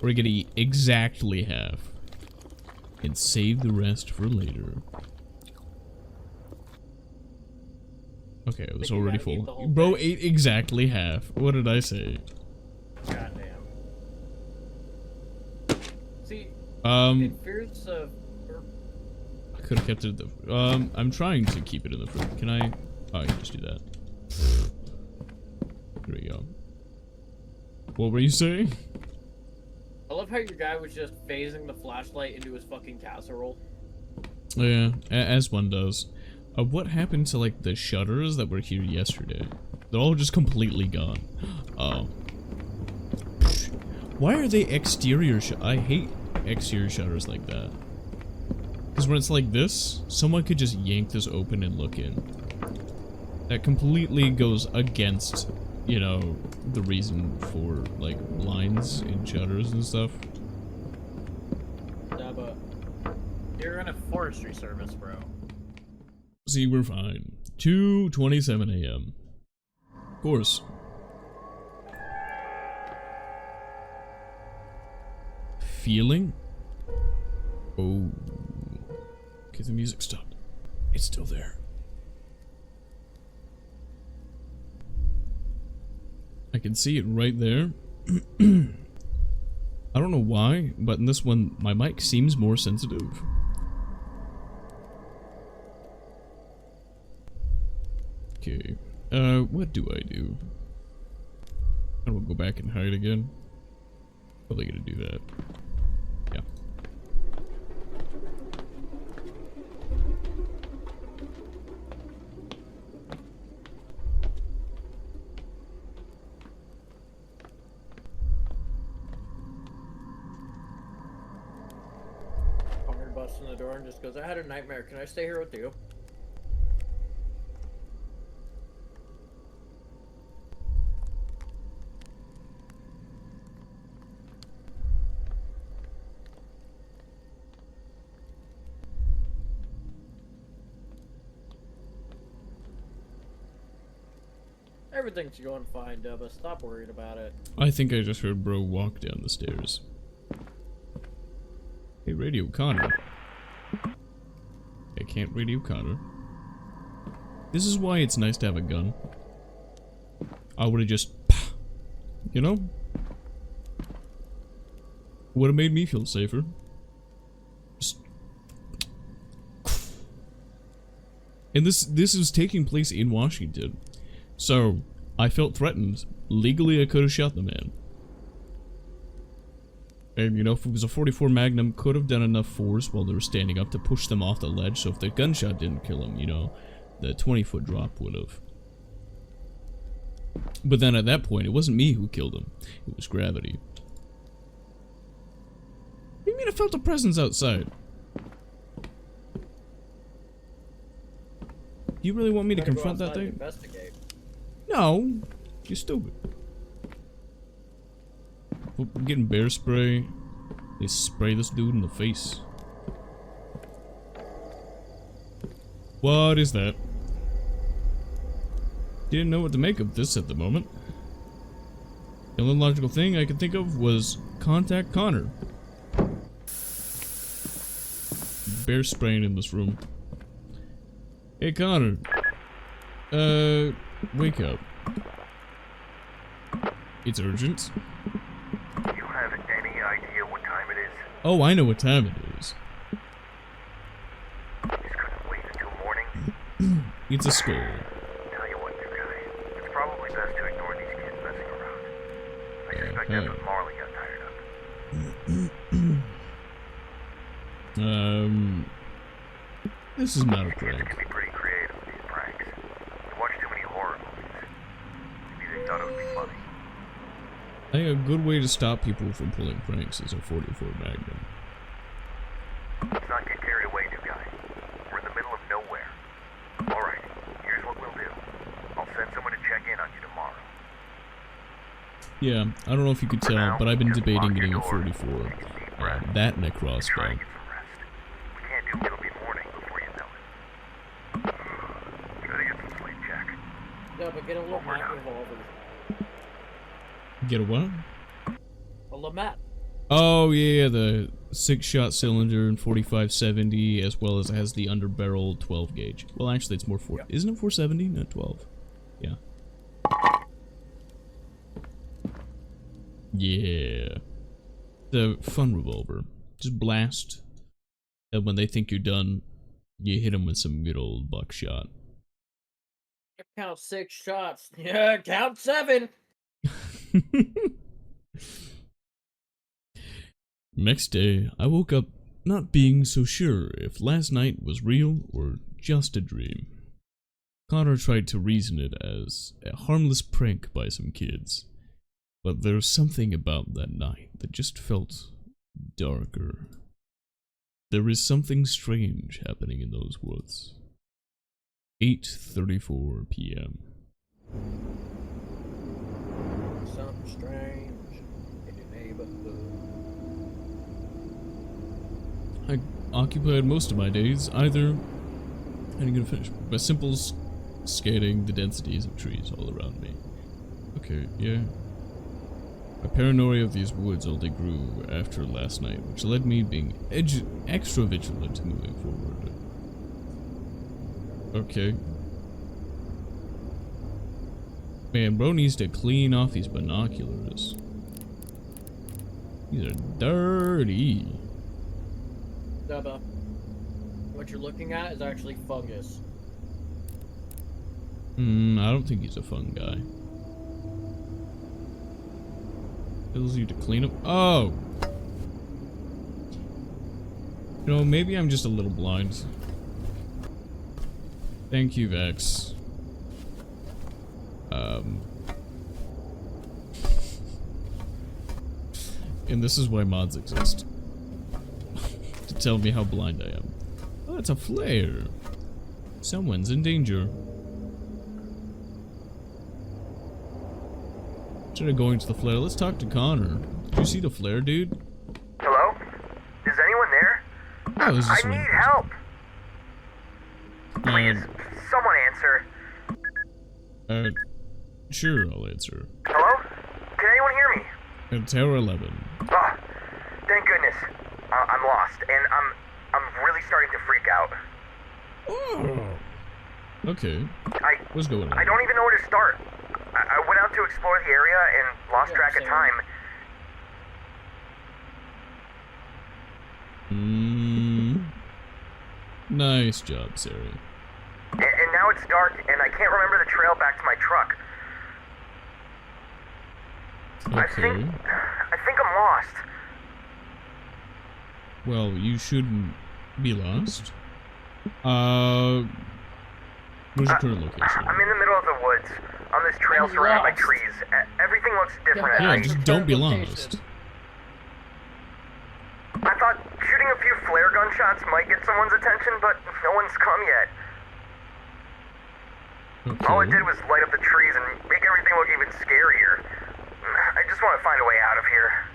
We're gonna eat exactly half. And save the rest for later. Okay, it was
Think you
already
gotta eat the
full.
whole
Bro
thing.
ate exactly half. What did I say?
God. It fears
I could have kept it at the, I'm trying to keep it in the fridge. Can I? Oh, I can just do that. There we go. What were you saying?
I love how your guy was just phasing the flashlight into his fucking casserole.
Yeah, as one does. What happened to, like, the shutters that were here yesterday? They're all just completely gone. Oh. Why are they exterior I hate exterior shutters like that. Because when it's like this, someone could just yank this open and look in. That completely goes against, you know, the reason for, like, lines in shutters and stuff.
Yeah, but you're in a forestry service, bro.
See, we're fine. 2:27 a.m. Of course. Feeling? Oh. Okay, the music stopped. It's still there. I can see it right there. I don't know why, but in this one, my mic seems more sensitive. Okay, what do I do? I will go back and hide again. Probably gonna do that. Yeah.
Connor busts in the door and just goes, I had a nightmare. Can I stay here with you? Everything's going fine, Dubba. Stop worrying about it.
I think I just heard bro walk down the stairs. Hey, Radio Connor. I can't Radio Connor. This is why it's nice to have a gun. I would've just... You know? Would've made me feel safer. Just... And this is taking place in Washington. So, I felt threatened. Legally, I could have shot the man. And, you know, if it was a 44 Magnum, could have done enough force while they were standing up to push them off the ledge, so if the gunshot didn't kill him, you know, the 20-foot drop would have. But then at that point, it wasn't me who killed him. It was gravity. What do you mean I felt a presence outside? Do you really want me to confront that thing?
Investigate.
No, you're stupid. We're getting bear spray. They spray this dude in the face. What is that? Didn't know what to make of this at the moment. The only logical thing I could think of was contact Connor. Bear spraying in this room. Hey Connor. Wake up. It's urgent.
You have any idea what time it is?
Oh, I know what time it is.
Just couldn't wait until morning.
It's a skull.
Tell you what, new guy. It's probably best to ignore these kids messing around. I suspect that's what Marley got tired of.
This is not a
Kids
prank.
can be pretty creative with these pranks. They watch too many horror movies. Maybe they thought it would be funny.
I think a good way to stop people from pulling pranks is a 44 Magnum.
Let's not get carried away, new guy. We're in the middle of nowhere. Alright, here's what we'll do. I'll send someone to check in on you tomorrow.
Yeah, I don't know if you could tell, but I've been debating getting a 44. That and a crossbow.
Try and get some rest. We can't do it'll be morning before you know it. Try to get some sleep, Jack.
No, but get a Lamette revolver.
Get a what?
A Lamette.
Oh yeah, the 6-shot cylinder and 45-70, as well as it has the underbarrel 12 gauge. Well, actually, it's more isn't it 470? Not 12. Yeah. Yeah. The fun revolver. Just blast. And when they think you're done, you hit them with some good old buckshot.
Count 6 shots. Yeah, count 7.
Next day, I woke up not being so sure if last night was real or just a dream. Connor tried to reason it as a harmless prank by some kids, but there was something about that night that just felt darker. There is something strange happening in those woods. 8:34 p.m.
Something strange in the neighborhood.
I occupied most of my days either, how are you gonna finish? By simple scanning the densities of trees all around me. Okay, yeah. My paranoia of these woods only grew after last night, which led me being extra vigilant moving forward. Okay. Man, bro needs to clean off these binoculars. These are dirty.
Dubba, what you're looking at is actually fungus.
I don't think he's a fun guy. Tells you to clean up. Oh! You know, maybe I'm just a little blind. Thank you, Vex. And this is why mods exist. To tell me how blind I am. Oh, it's a flare. Someone's in danger. Instead of going to the flare, let's talk to Connor. Did you see the flare, dude?
Hello? Is anyone there?
Oh, this is
I need help. Please, someone answer.
Sure, I'll answer.
Hello? Can anyone hear me?
At Tower 11.
Oh, thank goodness. I'm lost, and I'm really starting to freak out.
Oh. Okay. What's going on?
I don't even know where to start. I went out to explore the area and lost track of time.
Nice job, Sari.
And now it's dark, and I can't remember the trail back to my truck.
Okay.
I think I'm lost.
Well, you shouldn't be lost. Where's your current location?
I'm in the middle of the woods, on this trail surrounded by trees. Everything looks different at
Yeah,
night.
just don't be lost.
I thought shooting a few flare gun shots might get someone's attention, but no one's come yet.
Okay.
All it did was light up the trees and make everything look even scarier. I just want to find a way out of here.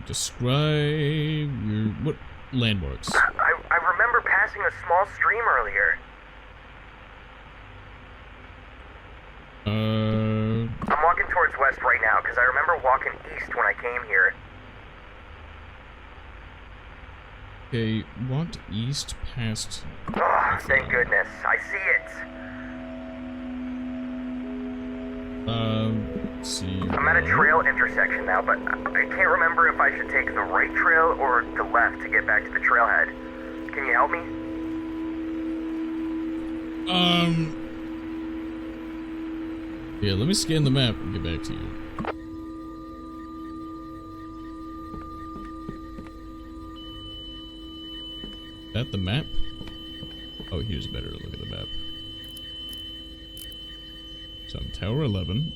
Describe your... what landmarks?
I remember passing a small stream earlier. I'm walking towards west right now, because I remember walking east when I came here.
Okay, walked east past...
Oh, thank goodness. I see it.
Let's see...
I'm at a trail intersection now, but I can't remember if I should take the right trail or the left to get back to the trailhead. Can you help me?
Yeah, let me scan the map and get back to you. Is that the map? Oh, here's a better look at the map. So I'm Tower 11.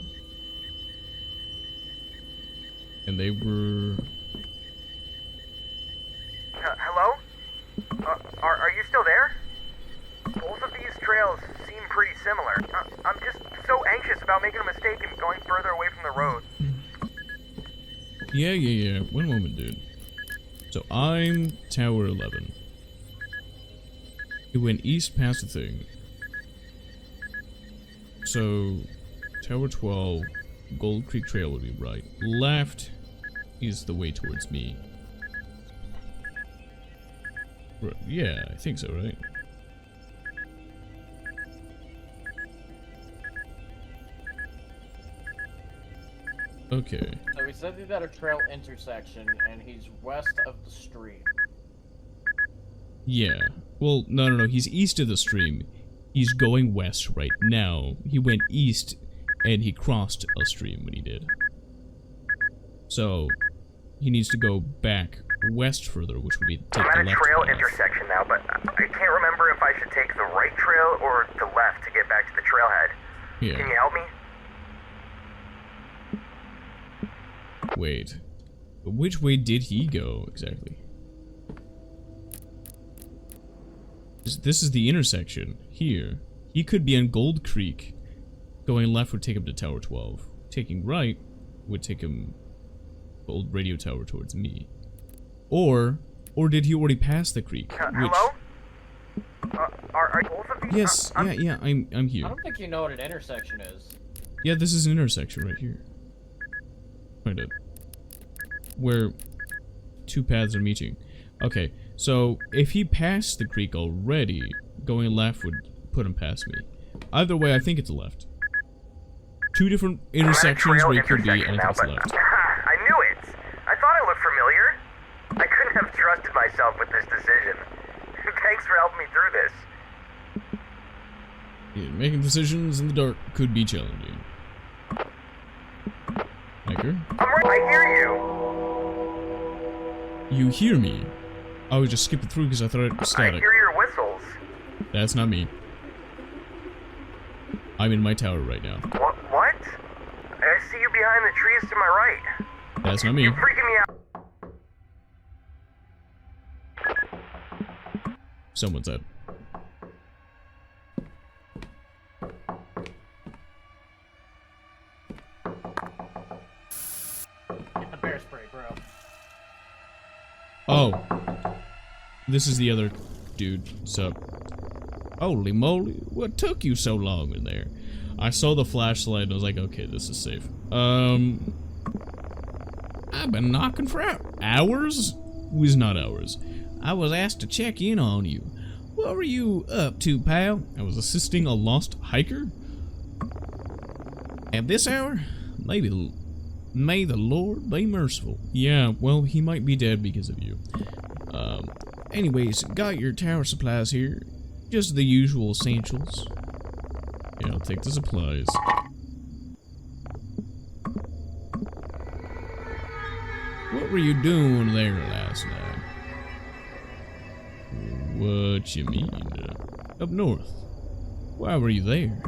And they were...
Hello? Are you still there? Both of these trails seem pretty similar. I'm just so anxious about making a mistake and going further away from the road.
Yeah. One moment, dude. So I'm Tower 11. It went east past the thing. So, Tower 12, Gold Creek Trail would be right. Left is the way towards me. Right, yeah, I think so, right? Okay.
So he said he's at a trail intersection, and he's west of the stream.
Yeah. Well, no. He's east of the stream. He's going west right now. He went east, and he crossed a stream when he did. So, he needs to go back west further, which would be take
I'm
the
at a
left
trail
path.
intersection now, but I can't remember if I should take the right trail or the left to get back to the trailhead.
Yeah.
Can you help me?
Wait. Which way did he go, exactly? This is the intersection. Here. He could be on Gold Creek. Going left would take him to Tower 12. Taking right would take him... Old radio tower towards me. Or did he already pass the creek?
Hello? Are both of these...
Yes, I'm here.
I don't think you know what an intersection is.
Yeah, this is an intersection right here. Find it. Where two paths are meeting. Okay, so if he passed the creek already, going left would put him past me. Either way, I think it's left. Two different intersections where he could be, and I think it's left.
I knew it! I thought it looked familiar. I couldn't have trusted myself with this decision. Thanks for helping me through this.
Yeah, making decisions in the dark could be challenging. Hiker?
I hear you!
You hear me? I was just skipping through because I thought it was
I
static.
hear your whistles.
That's not me. I'm in my tower right now.
What? I see you behind the trees to my right.
That's not me.
You're freaking me out.
Someone said.
Get the bear spray, bro.
Oh. This is the other dude. Sup? Holy moly, what took you so long in there? I saw the flashlight and I was like, okay, this is safe. I've been knocking for hours? It was not hours. I was asked to check in on you. What were you up to, pal? I was assisting a lost hiker? At this hour? May the Lord be merciful. Yeah, well, he might be dead because of you. Anyways, got your tower supplies here. Just the usual essentials. Yeah, I'll take the supplies. What were you doing there last night? What you mean? Up north. Why were you there?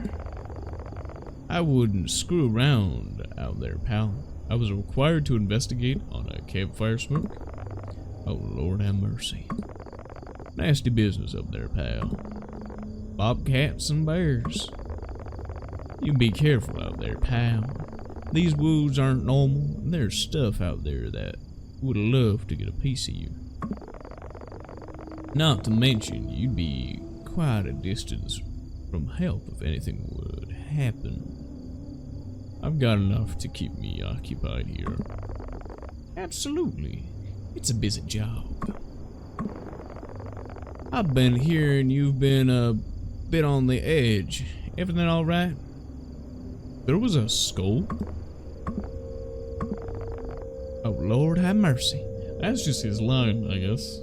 I wouldn't screw around out there, pal. I was required to investigate on a campfire smoke. Oh, Lord have mercy. Nasty business up there, pal. Bobcats and bears. You be careful out there, pal. These woods aren't normal, and there's stuff out there that would love to get a piece of you. Not to mention, you'd be quite a distance from help if anything would happen. I've got enough to keep me occupied here. Absolutely. It's a busy job. I've been hearing you've been a bit on the edge. Everything alright? There was a skull? Oh, Lord have mercy. That's just his line, I guess.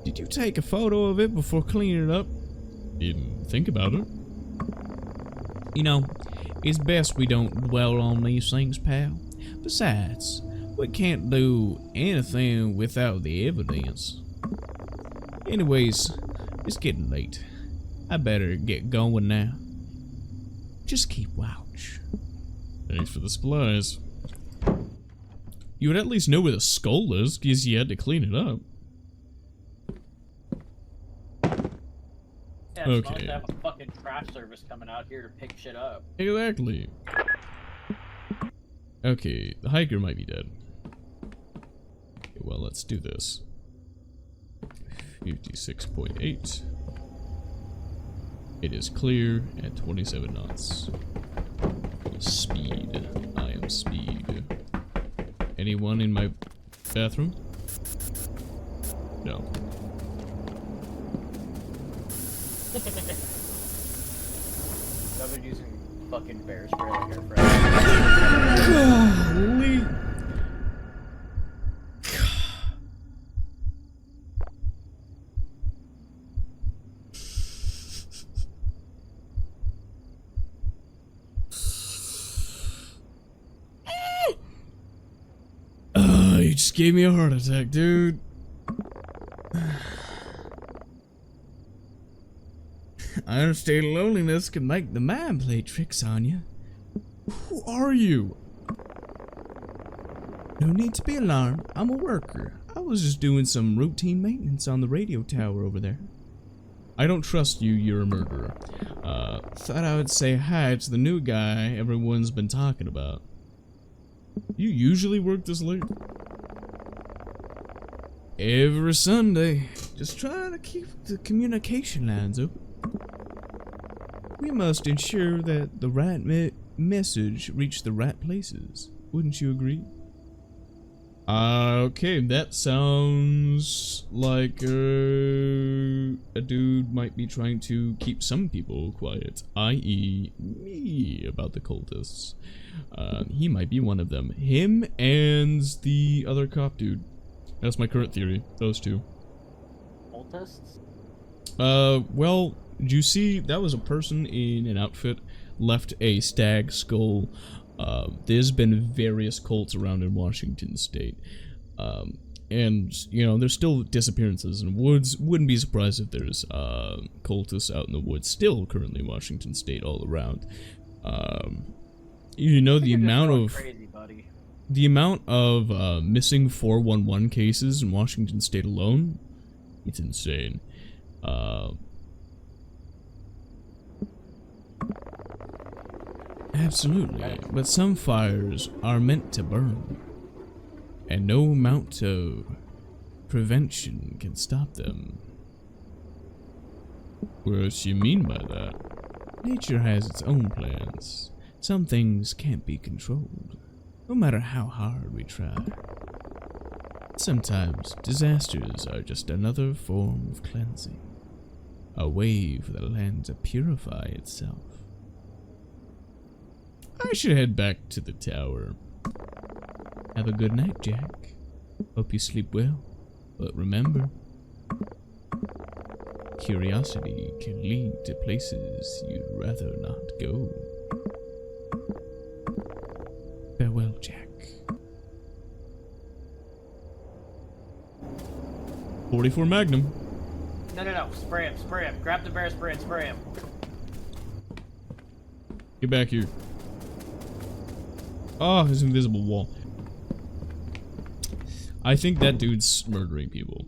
Did you take a photo of it before cleaning it up? Didn't think about it. You know, it's best we don't dwell on these things, pal. Besides, we can't do anything without the evidence. Anyways, it's getting late. I better get going now. Just keep watch. Thanks for the supplies. You would at least know where the skull is, because you had to clean it up.
Yeah, it's
Okay.
nice to have a fucking trash service coming out here to pick shit up.
Exactly. Okay, the hiker might be dead. Okay, well, let's do this. 56.8. It is clear at 27 knots. Speed. I am speed. Anyone in my bathroom? No.
I've been using fucking bear spray like our friend.
Golly. You just gave me a heart attack, dude. I understand loneliness can make the mind play tricks on you. Who are you? No need to be alarmed. I'm a worker. I was just doing some routine maintenance on the radio tower over there. I don't trust you. You're a murderer. Thought I would say hi to the new guy everyone's been talking about. You usually work this late? Every Sunday. Just trying to keep the communication lines open. We must ensure that the right message reach the right places. Wouldn't you agree? Okay, that sounds like a dude might be trying to keep some people quiet, i.e. me, about the cultists. He might be one of them. Him and the other cop dude. That's my current theory. Those two.
Cultists?
Well, did you see that was a person in an outfit left a stag skull? There's been various cults around in Washington State. And, you know, there's still disappearances in woods. Wouldn't be surprised if there's cultists out in the woods still currently in Washington State all around. You know, the amount of...
Crazy, buddy.
The amount of missing 411 cases in Washington State alone, it's insane. Absolutely, but some fires are meant to burn, and no amount of prevention can stop them. What do you mean by that? Nature has its own plans. Some things can't be controlled, no matter how hard we try. Sometimes disasters are just another form of cleansing, a way for the land to purify itself. I should head back to the tower. Have a good night, Jack. Hope you sleep well, but remember, curiosity can lead to places you'd rather not go. Farewell, Jack. 44 Magnum.
No. Spray him. Grab the bear spray and spray him.
Get back here. Oh, his invisible wall. I think that dude's murdering people.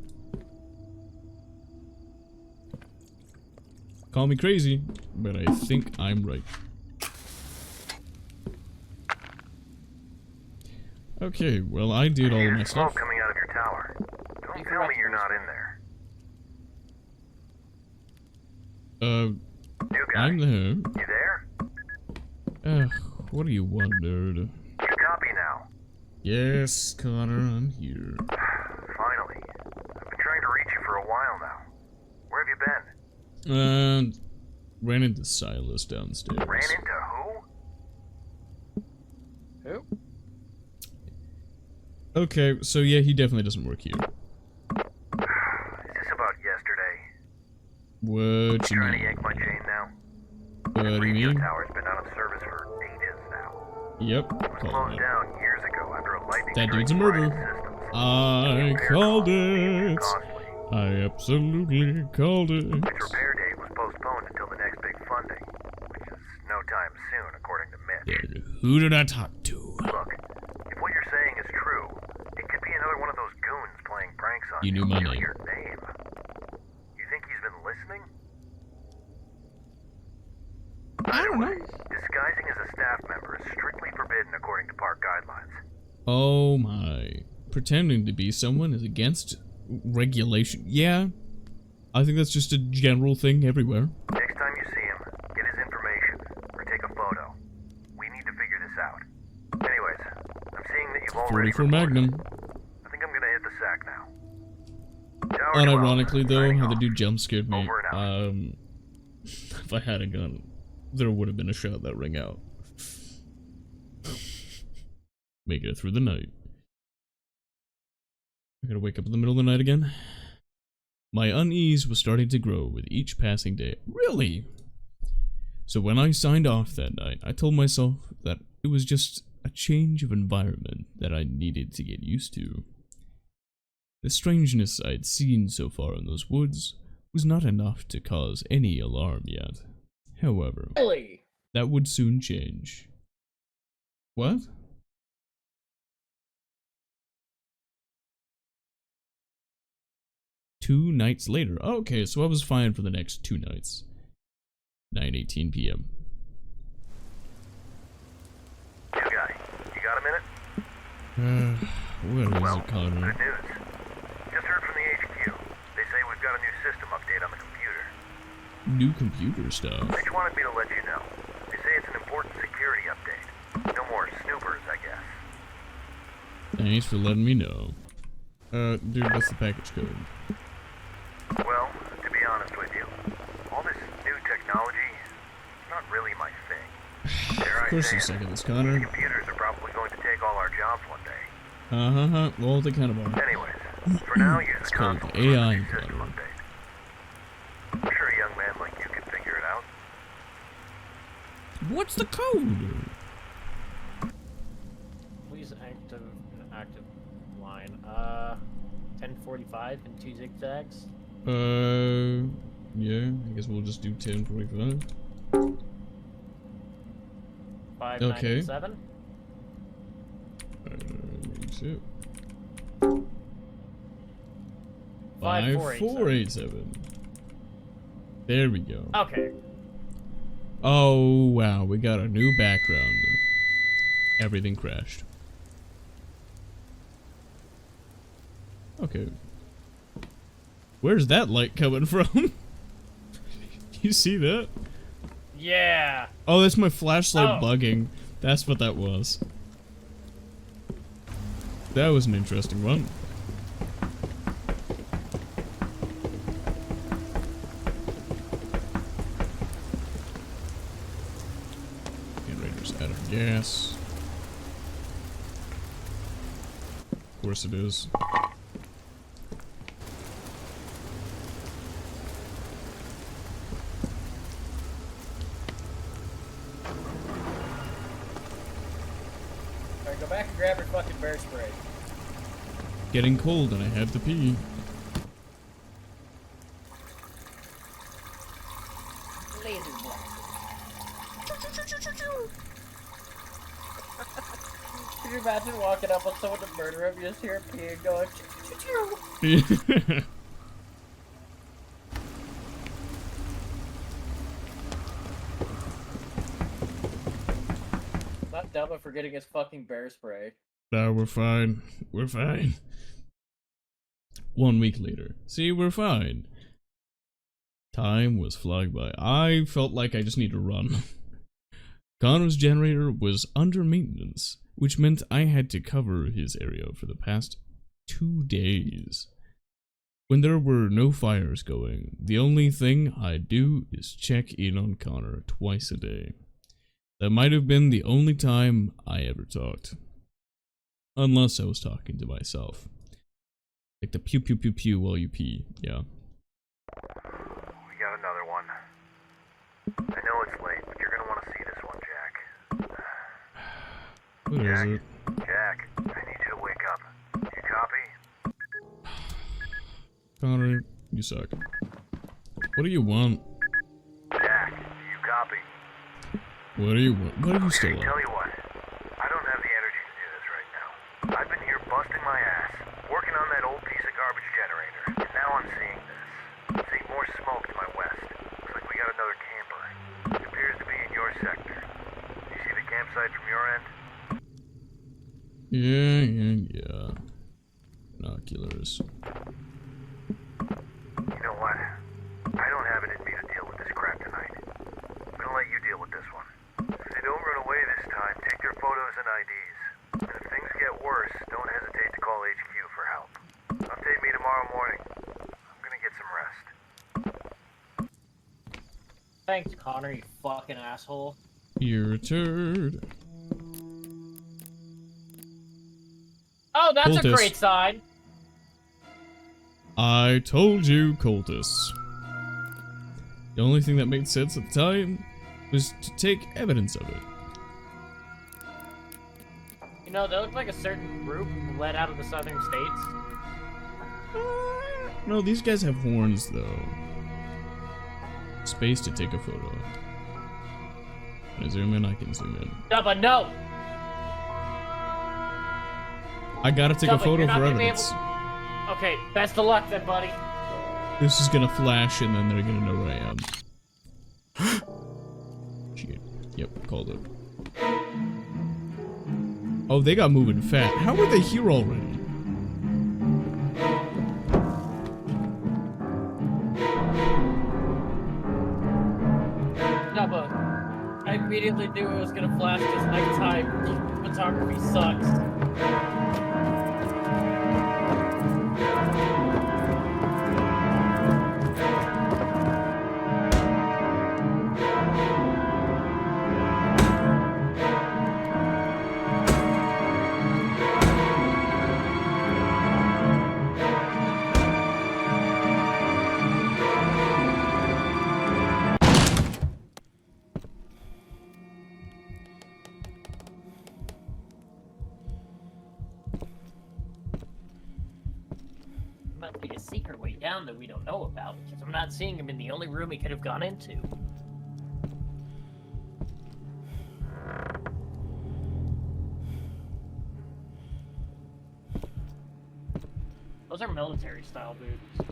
Call me crazy, but I think I'm right. Okay, well, I did all of my
There's
stuff.
smoke coming out of your tower. Don't tell me you're not in there. New guy,
I'm there.
you there?
What do you want, nerd?
You copy now.
Yes, Connor, I'm here.
Finally. I've been trying to reach you for a while now. Where have you been?
Ran into Silas downstairs.
Ran into who?
Who?
Okay, so yeah, he definitely doesn't work here.
Is this about yesterday?
What you
Trying to
mean?
yank my chain now?
What do you
Radio
mean?
tower's been out of service for ages now.
Yep,
It was
called
closed
it.
down years ago after a lightning
That
strike
dude's a
fried
murderer.
systems.
I
Repair
called
costs were
it.
costly.
I absolutely called it.
Its repair date was postponed until the next big funding, which is no time soon, according to Mitch.
Yeah, who did I talk to?
Look, if what you're saying is true, it could be another one of those goons playing pranks on
You knew my name.
Your name. You think he's been listening?
I don't know.
Disguising as a staff member is strictly forbidden according to park guidelines.
Oh my. Pretending to be someone is against regulation. Yeah. I think that's just a general thing everywhere.
Next time you see him, get his information, or take a photo. We need to figure this out. Anyways, I'm seeing that you've already
44
reported.
Magnum.
I think I'm gonna hit the sack now. Tower 12,
Unironically though,
signing
how the
off.
dude jump scared me.
Over and out.
If I had a gun, there would have been a shot that rang out. Make it through the night. I gotta wake up in the middle of the night again. My unease was starting to grow with each passing day. Really? So when I signed off that night, I told myself that it was just a change of environment that I needed to get used to. The strangeness I'd seen so far in those woods was not enough to cause any alarm yet. However,
Really?
that would soon change. What? Two nights later. Okay, so I was fine for the next 2 nights. 9:18 p.m.
You guy, you got a minute?
What is
Well,
it, Connor?
good news. Just heard from the HQ. They say we've got a new system update on the computer.
New computer stuff.
They just wanted me to let you know. They say it's an important security update. No more snoopers, I guess.
Thanks for letting me know. Dude, what's the package code?
Well, to be honest with you, all this new technology is not really my thing. Dare
Of course
I
you're
say
sick
it,
of this, Connor.
computers are probably going to take all our jobs one day.
Well, they kind of are.
Anyways, for now, use
It's
the
called
console to run
AI,
the system
Connor.
update. I'm sure a young man like you can figure it out.
What's the code?
Please active line. 1045 and 2 zigzags.
Yeah, I guess we'll just do 1045.
5987.
Makes it
5487.
5487. There we go.
Okay.
Oh, wow, we got a new background. Everything crashed. Okay. Where's that light coming from? You see that?
Yeah.
Oh, that's my flashlight
Oh.
bugging. That's what that was. That was an interesting one. Generator's out of gas. Of course it is.
Alright, go back and grab your fucking bear spray.
Getting cold and I have to pee.
Laser blast. Can you imagine walking up on someone to murder him, you just hear him peeing going choo-choo-choo. Not Delma for getting his fucking bear spray.
No, we're fine. We're fine. 1 week later. See, we're fine. Time was flying by. I felt like I just need to run. Connor's generator was under maintenance, which meant I had to cover his area for the past 2 days. When there were no fires going, the only thing I'd do is check in on Connor twice a day. That might have been the only time I ever talked. Unless I was talking to myself. Like the pew pew pew pew while you pee, yeah.
We got another one. I know it's late, but you're gonna want to see this one, Jack.
What is
Jack?
it?
Jack, I need you to wake up. You copy?
Connor, you suck. What do you want?
Jack, you copy?
What do you want? What are you still
Tell
on?
you what, I don't have the energy to do this right now. I've been here busting my ass, working on that old piece of garbage generator, and now I'm seeing this. I'm seeing more smoke to my west. Looks like we got another camper. It appears to be in your sector. You see the campsite from your end?
Yeah. Binoculars.
You know what? I don't have it in me to deal with this crap tonight. I'm gonna let you deal with this one. If they don't run away this time, take their photos and IDs. And if things get worse, don't hesitate to call HQ for help. Update me tomorrow morning. I'm gonna get some rest.
Thanks, Connor, you fucking asshole.
You're a turd.
Oh, that's a
Cultist.
great sign.
I told you, cultists. The only thing that made sense at the time was to take evidence of it.
You know, they look like a certain group led out of the southern states.
No, these guys have horns, though. Space to take a photo. Can I zoom in? I can zoom in.
Dubba, no!
I gotta take a
Dubba,
photo
you're not
for
gonna be
evidence.
Okay, best of luck then, buddy.
This is gonna flash and then they're gonna know where I am. Shit. Yep, called it. Oh, they got moving fat. How were they here already?
Dubba, I immediately knew it was gonna flash because nighttime photography sucks. Might be a secret way down that we don't know about, because I'm not seeing him in the only room he could have gone into. Those are military style boots.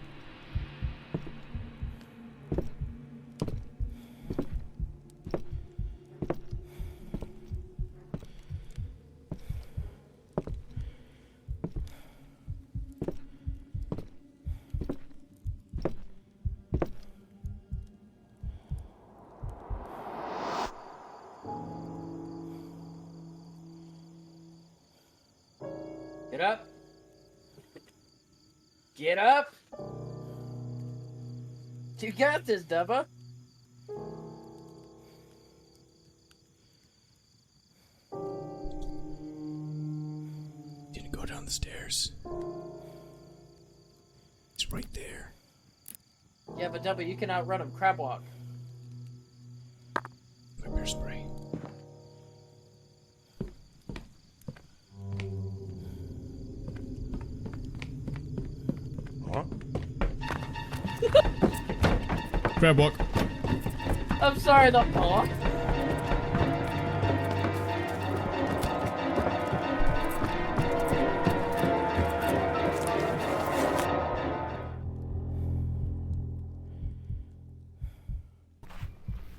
Get up. Get up. You got this, Dubba.
Didn't go down the stairs. It's right there.
Yeah, but Dubba, you can outrun him. Crab walk.
My bear spray.
Huh?
Crab walk.
I'm sorry, the paw.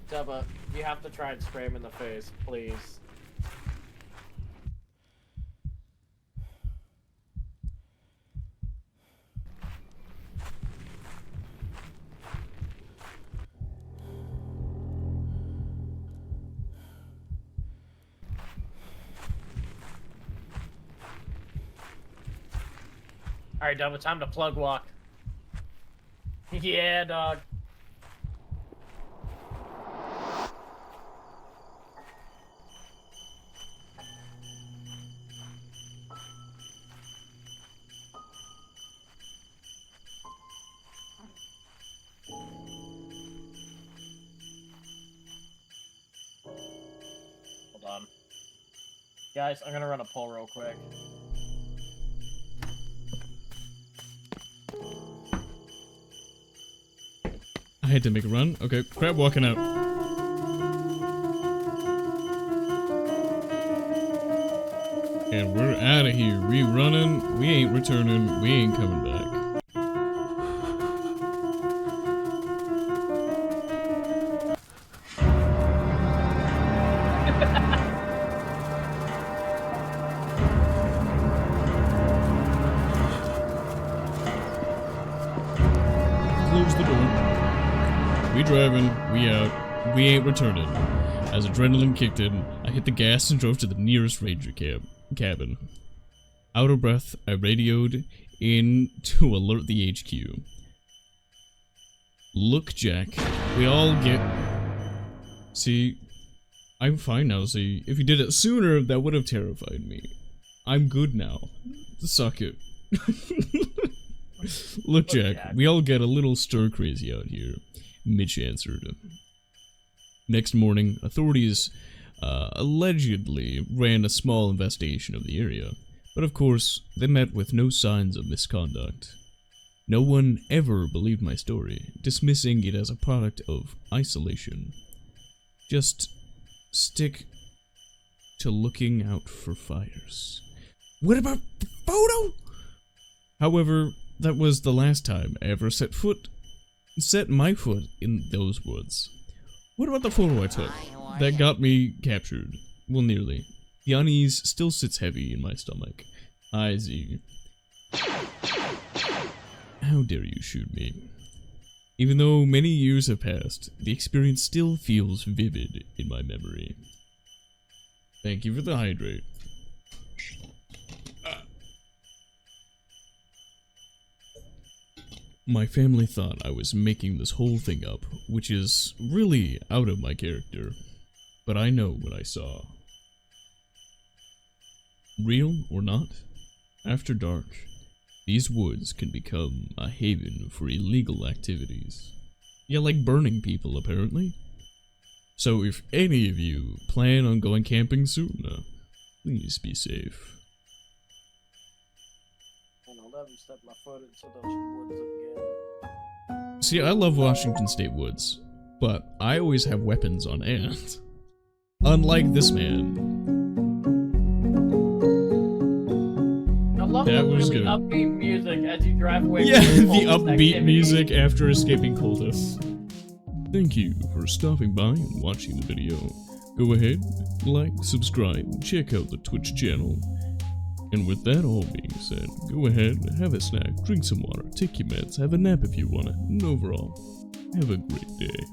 Dubba, you have to try and spray him in the face, please. Alright, Dubba, time to plug walk. Yeah, dog. Hold on. Guys, I'm gonna run a poll real quick.
I had to make a run. Okay, crab walking out. And we're out of here. We running. We ain't returning. We ain't coming back. Close the door. We driving. We out. We ain't returning. As adrenaline kicked in, I hit the gas and drove to the nearest ranger cabin. Out of breath, I radioed in to alert the HQ. Look, Jack, we all get See, I'm fine now, see. If you did it sooner, that would have terrified me. I'm good now. Suck it. Look, Jack, we all get a little stir-crazy out here. Mitch answered. Next morning, authorities allegedly ran a small investigation of the area, but of course, they met with no signs of misconduct. No one ever believed my story, dismissing it as a product of isolation. Just stick to looking out for fires. What about the photo? However, that was the last time I ever set my foot in those woods. What about the photo I took? That got me captured. Well, nearly. The unease still sits heavy in my stomach. I see. How dare you shoot me? Even though many years have passed, the experience still feels vivid in my memory. Thank you for the hydrate. My family thought I was making this whole thing up, which is really out of my character. But I know what I saw. Real or not, after dark, these woods can become a haven for illegal activities. Yeah, like burning people, apparently. So if any of you plan on going camping soon, please be safe.
And I'll never step my foot into those woods again.
See, I love Washington State woods, but I always have weapons on hand. Unlike this man. That was good.
Upbeat music as you drive away.
Yeah,
from
the
cultist
upbeat
activity.
music after escaping cultists. Thank you for stopping by and watching the video. Go ahead, like, subscribe, check out the Twitch channel. And with that all being said, go ahead, have a snack, drink some water, take your meds, have a nap if you want it, and overall, have a great day.